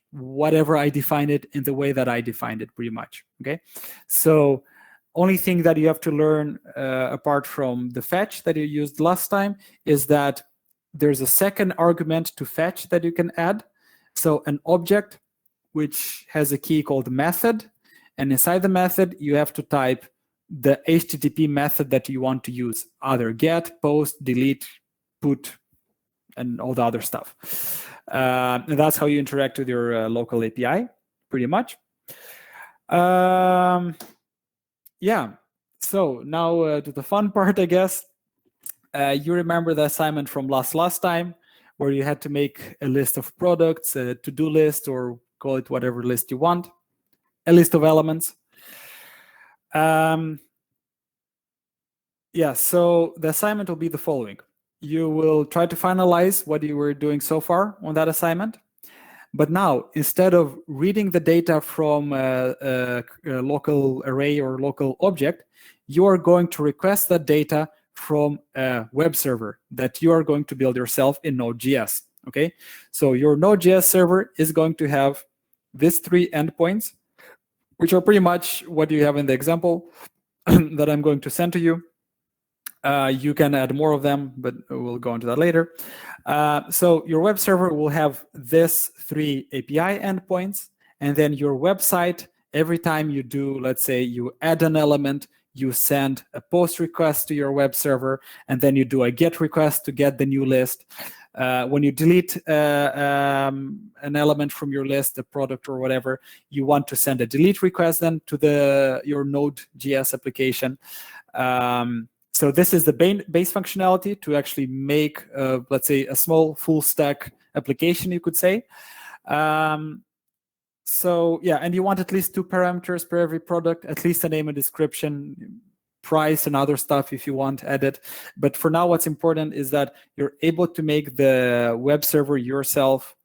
/ whatever I define it in the way that I defined it, pretty much. Okay, so only thing that you have to learn apart from the fetch that you used last time is that there's a second argument to fetch that you can add. So an object which has a key called method, and inside the method you have to type the HTTP method that you want to use, either get, post, delete, put, and all the other stuff. And that's how you interact with your local API, pretty much. Yeah, so now to the fun part, I guess. You remember the assignment from last time, where you had to make a list of products, a to-do list, or call it whatever list you want, a list of elements. Yeah, so the assignment will be the following. You will try to finalize what you were doing so far on that assignment. But now, instead of reading the data from a local array or local object, you are going to request that data from a web server that you are going to build yourself in Node.js. Okay, so your Node.js server is going to have these 3 endpoints, which are pretty much what you have in the example that I'm going to send to you. You can add more of them, but we'll go into that later. So your web server will have this 3 API endpoints, and then your website, every time you do, let's say you add an element, you send a post request to your web server, and then you do a get request to get the new list. When you delete an element from your list, a product or whatever, you want to send a delete request then to your Node.js application. So this is the base functionality to actually make, let's say, a small full stack application, you could say. So yeah, and you want at least 2 parameters per every product, at least a name and description, price and other stuff if you want added. But for now, what's important is that you're able to make the web server yourself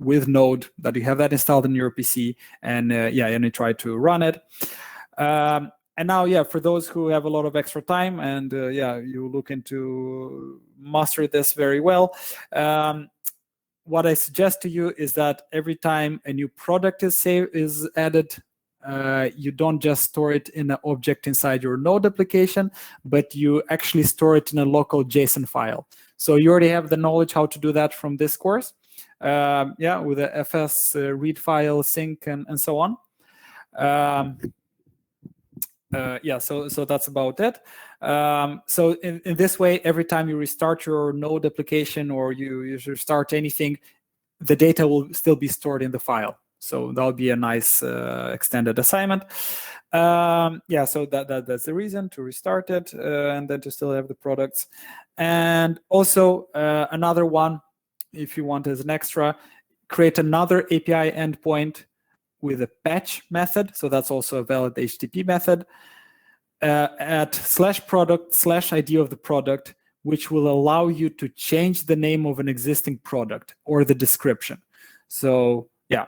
with Node, that you have that installed in your PC, and yeah, and you try to run it. And now, yeah, for those who have a lot of extra time and yeah, you looking to master this very well, what I suggest to you is that every time a new product is added, you don't just store it in an object inside your Node application, but you actually store it in a local JSON file. So you already have the knowledge how to do that from this course, yeah, with the FS read file, sync, and so on. Yeah, so that's about it. So in this way, every time you restart your Node application or you start anything, the data will still be stored in the file. So that'll be a nice extended assignment. Yeah, so that's the reason to restart it and then to still have the products. And also another one, if you want as an extra, create another API endpoint with a patch method. So that's also a valid HTTP method at /product /ID of the product, which will allow you to change the name of an existing product or the description. So yeah,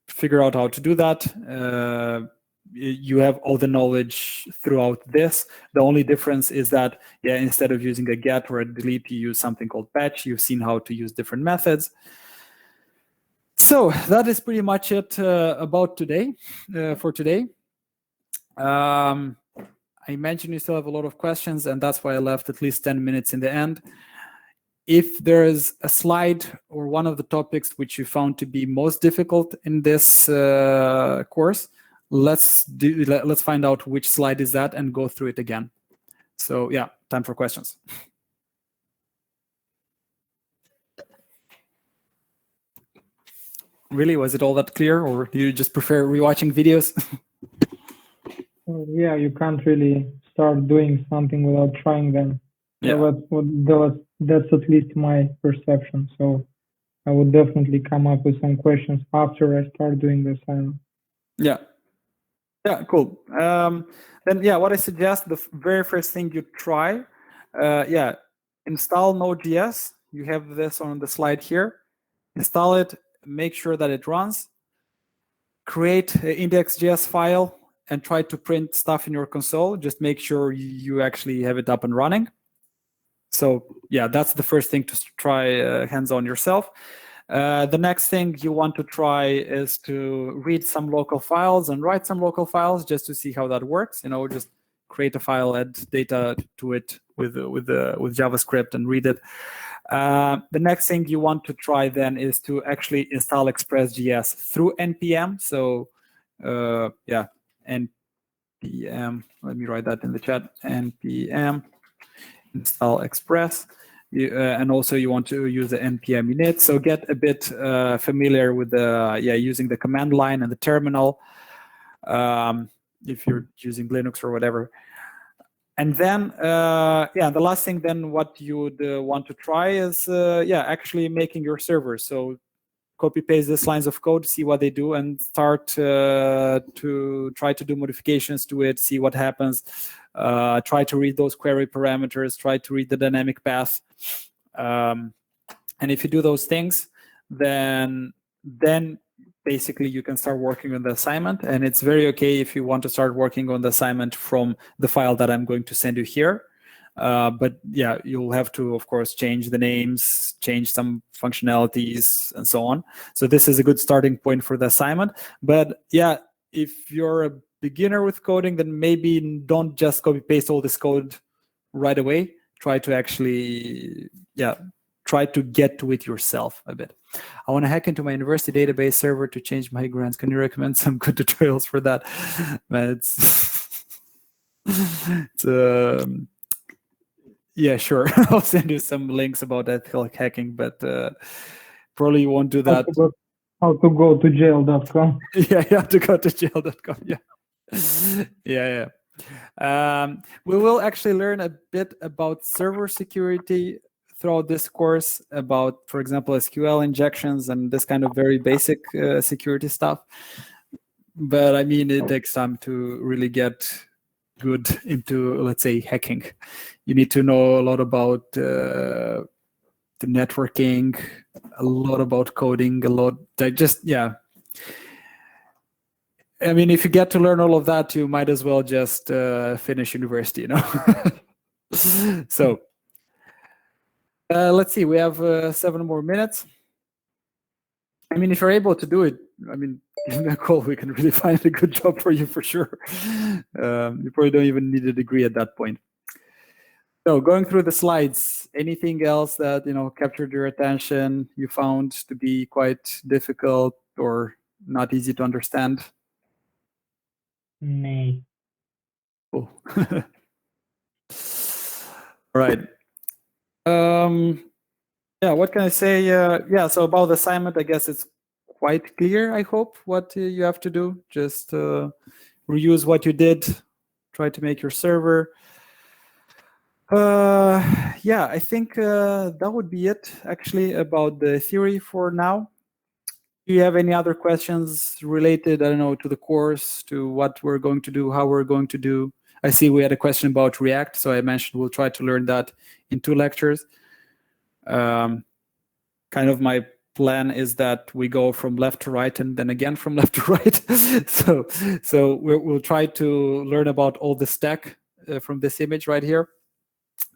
figure out how to do that. You have all the knowledge throughout this. The only difference is that, yeah, instead of using a get or a delete, you use something called patch. You've seen how to use different methods. So that is pretty much it about today, for today. I mentioned you still have a lot of questions, and that's why I left at least 10 minutes in the end. If there is a slide or one of the topics which you found to be most difficult in this course, let's find out which slide is that and go through it again. So yeah, time for questions. Really, was it all that clear, or do you just prefer rewatching videos? Well, yeah, you can't really start doing something without trying them. Yeah. That's at least my perception. So I would definitely come up with some questions after I start doing the assignment. Yeah. Yeah, cool. Then, yeah, what I suggest, the very first thing you try, install Node.js. You have this on the slide here. Install it, make sure that it runs. Create an index.js file and try to print stuff in your console. Just make sure you actually have it up and running. So yeah, that's the first thing to try hands-on yourself. The next thing you want to try is to read some local files and write some local files just to see how that works. Just create a file, add data to it with JavaScript and read it. The next thing you want to try then is to actually install Express.js through npm. So npm. Let me write that in the chat. npm install Express. And also you want to use the npm init. So get a bit familiar with using the command line and the terminal if you're using Linux or whatever. And then the last thing then what you would want to try is actually making your server. So copy paste these lines of code, see what they do, and start to try to do modifications to it, see what happens. Try to read those query parameters, try to read the dynamic path. And if you do those things, then basically you can start working on the assignment. And it's very okay if you want to start working on the assignment from the file that I'm going to send you here. But yeah, you'll have to, of course, change the names, change some functionalities, and so on. So this is a good starting point for the assignment. But yeah, if you're a beginner with coding, then maybe don't just copy paste all this code right away. Try to actually, try to get to it yourself a bit. I want to hack into my university database server to change my grants. Can you recommend some good tutorials for that? Man, yeah, sure. I'll send you some links about ethical hacking, but probably you won't do that. How to go to jail.com. Yeah, you have to go to jail.com. Yeah. We will actually learn a bit about server security throughout this course, about, for example, SQL injections and this kind of very basic security stuff. But I mean, it takes time to really get good into, let's say, hacking. You need to know a lot about the networking, a lot about coding, a lot. I mean, if you get to learn all of that, you might as well just finish university, So let's see, we have 7 more minutes. I mean, if you're able to do it, I mean, give me a call. We can really find a good job for you for sure. You probably don't even need a degree at that point. So going through the slides, anything else that, captured your attention, you found to be quite difficult or not easy to understand? No. Cool. Right. What can I say? So about the assignment, I guess it's quite clear, I hope, what you have to do. Just reuse what you did, try to make your server. I think that would be it, actually, about the theory for now. Do you have any other questions related, I don't know, to the course, to what we're going to do, how we're going to do? I see we had a question about React, so I mentioned we'll try to learn that in 2 lectures. Kind of my plan is that we go from left to right and then again from left to right. So we'll try to learn about all the stack from this image right here.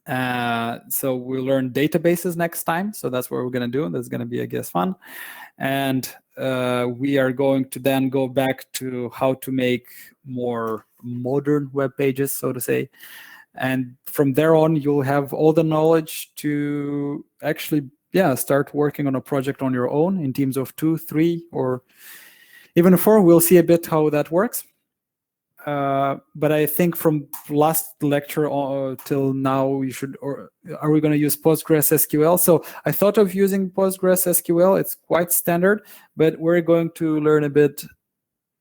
So we'll learn databases next time. So that's what we're going to do. That's going to be, I guess, fun. And we are going to then go back to how to make more modern web pages, so to say. And from there on, you'll have all the knowledge to actually, start working on a project on your own in teams of 2, 3, or even 4. We'll see a bit how that works. But I think from last lecture till now, are we going to use Postgres SQL? So I thought of using Postgres SQL. It's quite standard, but we're going to learn a bit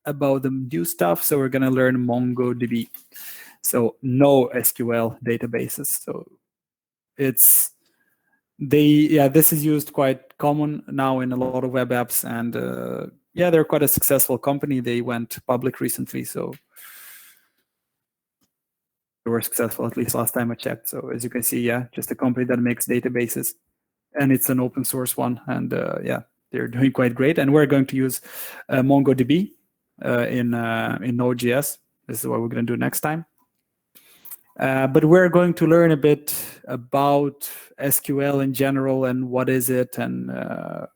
about the new stuff. So we're going to learn MongoDB. So no SQL databases. So this is used quite common now in a lot of web apps, and they're quite a successful company. They went public recently, so they were successful, at least last time I checked. So as you can see, just a company that makes databases, and it's an open source one, and they're doing quite great. And we're going to use MongoDB in Node.js. This is what we're going to do next time. But we're going to learn a bit about SQL in general and what is it, and a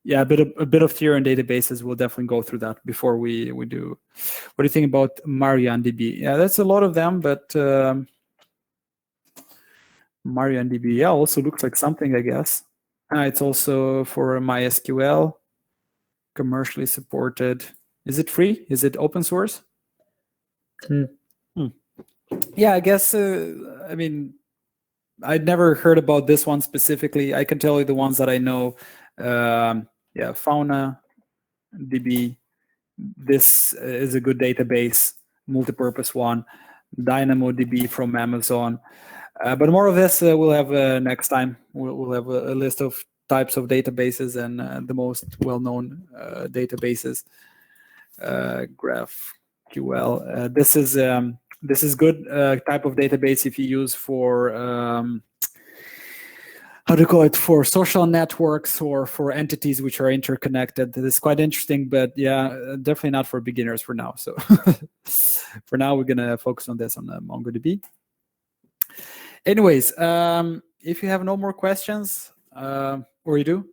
bit of theory on databases. We'll definitely go through that before we do. What do you think about MariaDB? Yeah, that's a lot of them, but MariaDB also looks like something, I guess. It's also for MySQL, commercially supported. Is it free? Is it open source? Yeah, I guess. I mean, I'd never heard about this one specifically. I can tell you the ones that I know. Fauna DB. This is a good database, multi-purpose one. DynamoDB from Amazon. But more of this we'll have next time. We'll have a list of types of databases and the most well-known databases. GraphQL. This is good type of database if you use for for social networks or for entities which are interconnected. This is quite interesting, but definitely not for beginners for now. So for now, we're gonna focus on this on MongoDB. Anyways, if you have no more questions, or you do,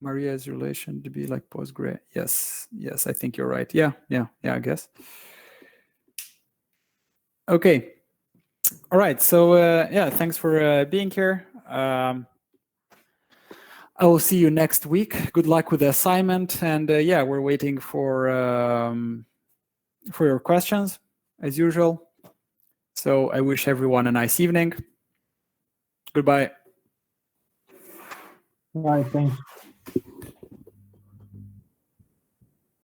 Maria's relation to be like Postgre. Yes, I think you're right. Yeah, I guess. Okay. All right. So thanks for being here. I will see you next week. Good luck with the assignment, and we're waiting for your questions as usual. So I wish everyone a nice evening. Goodbye. Bye. Thanks.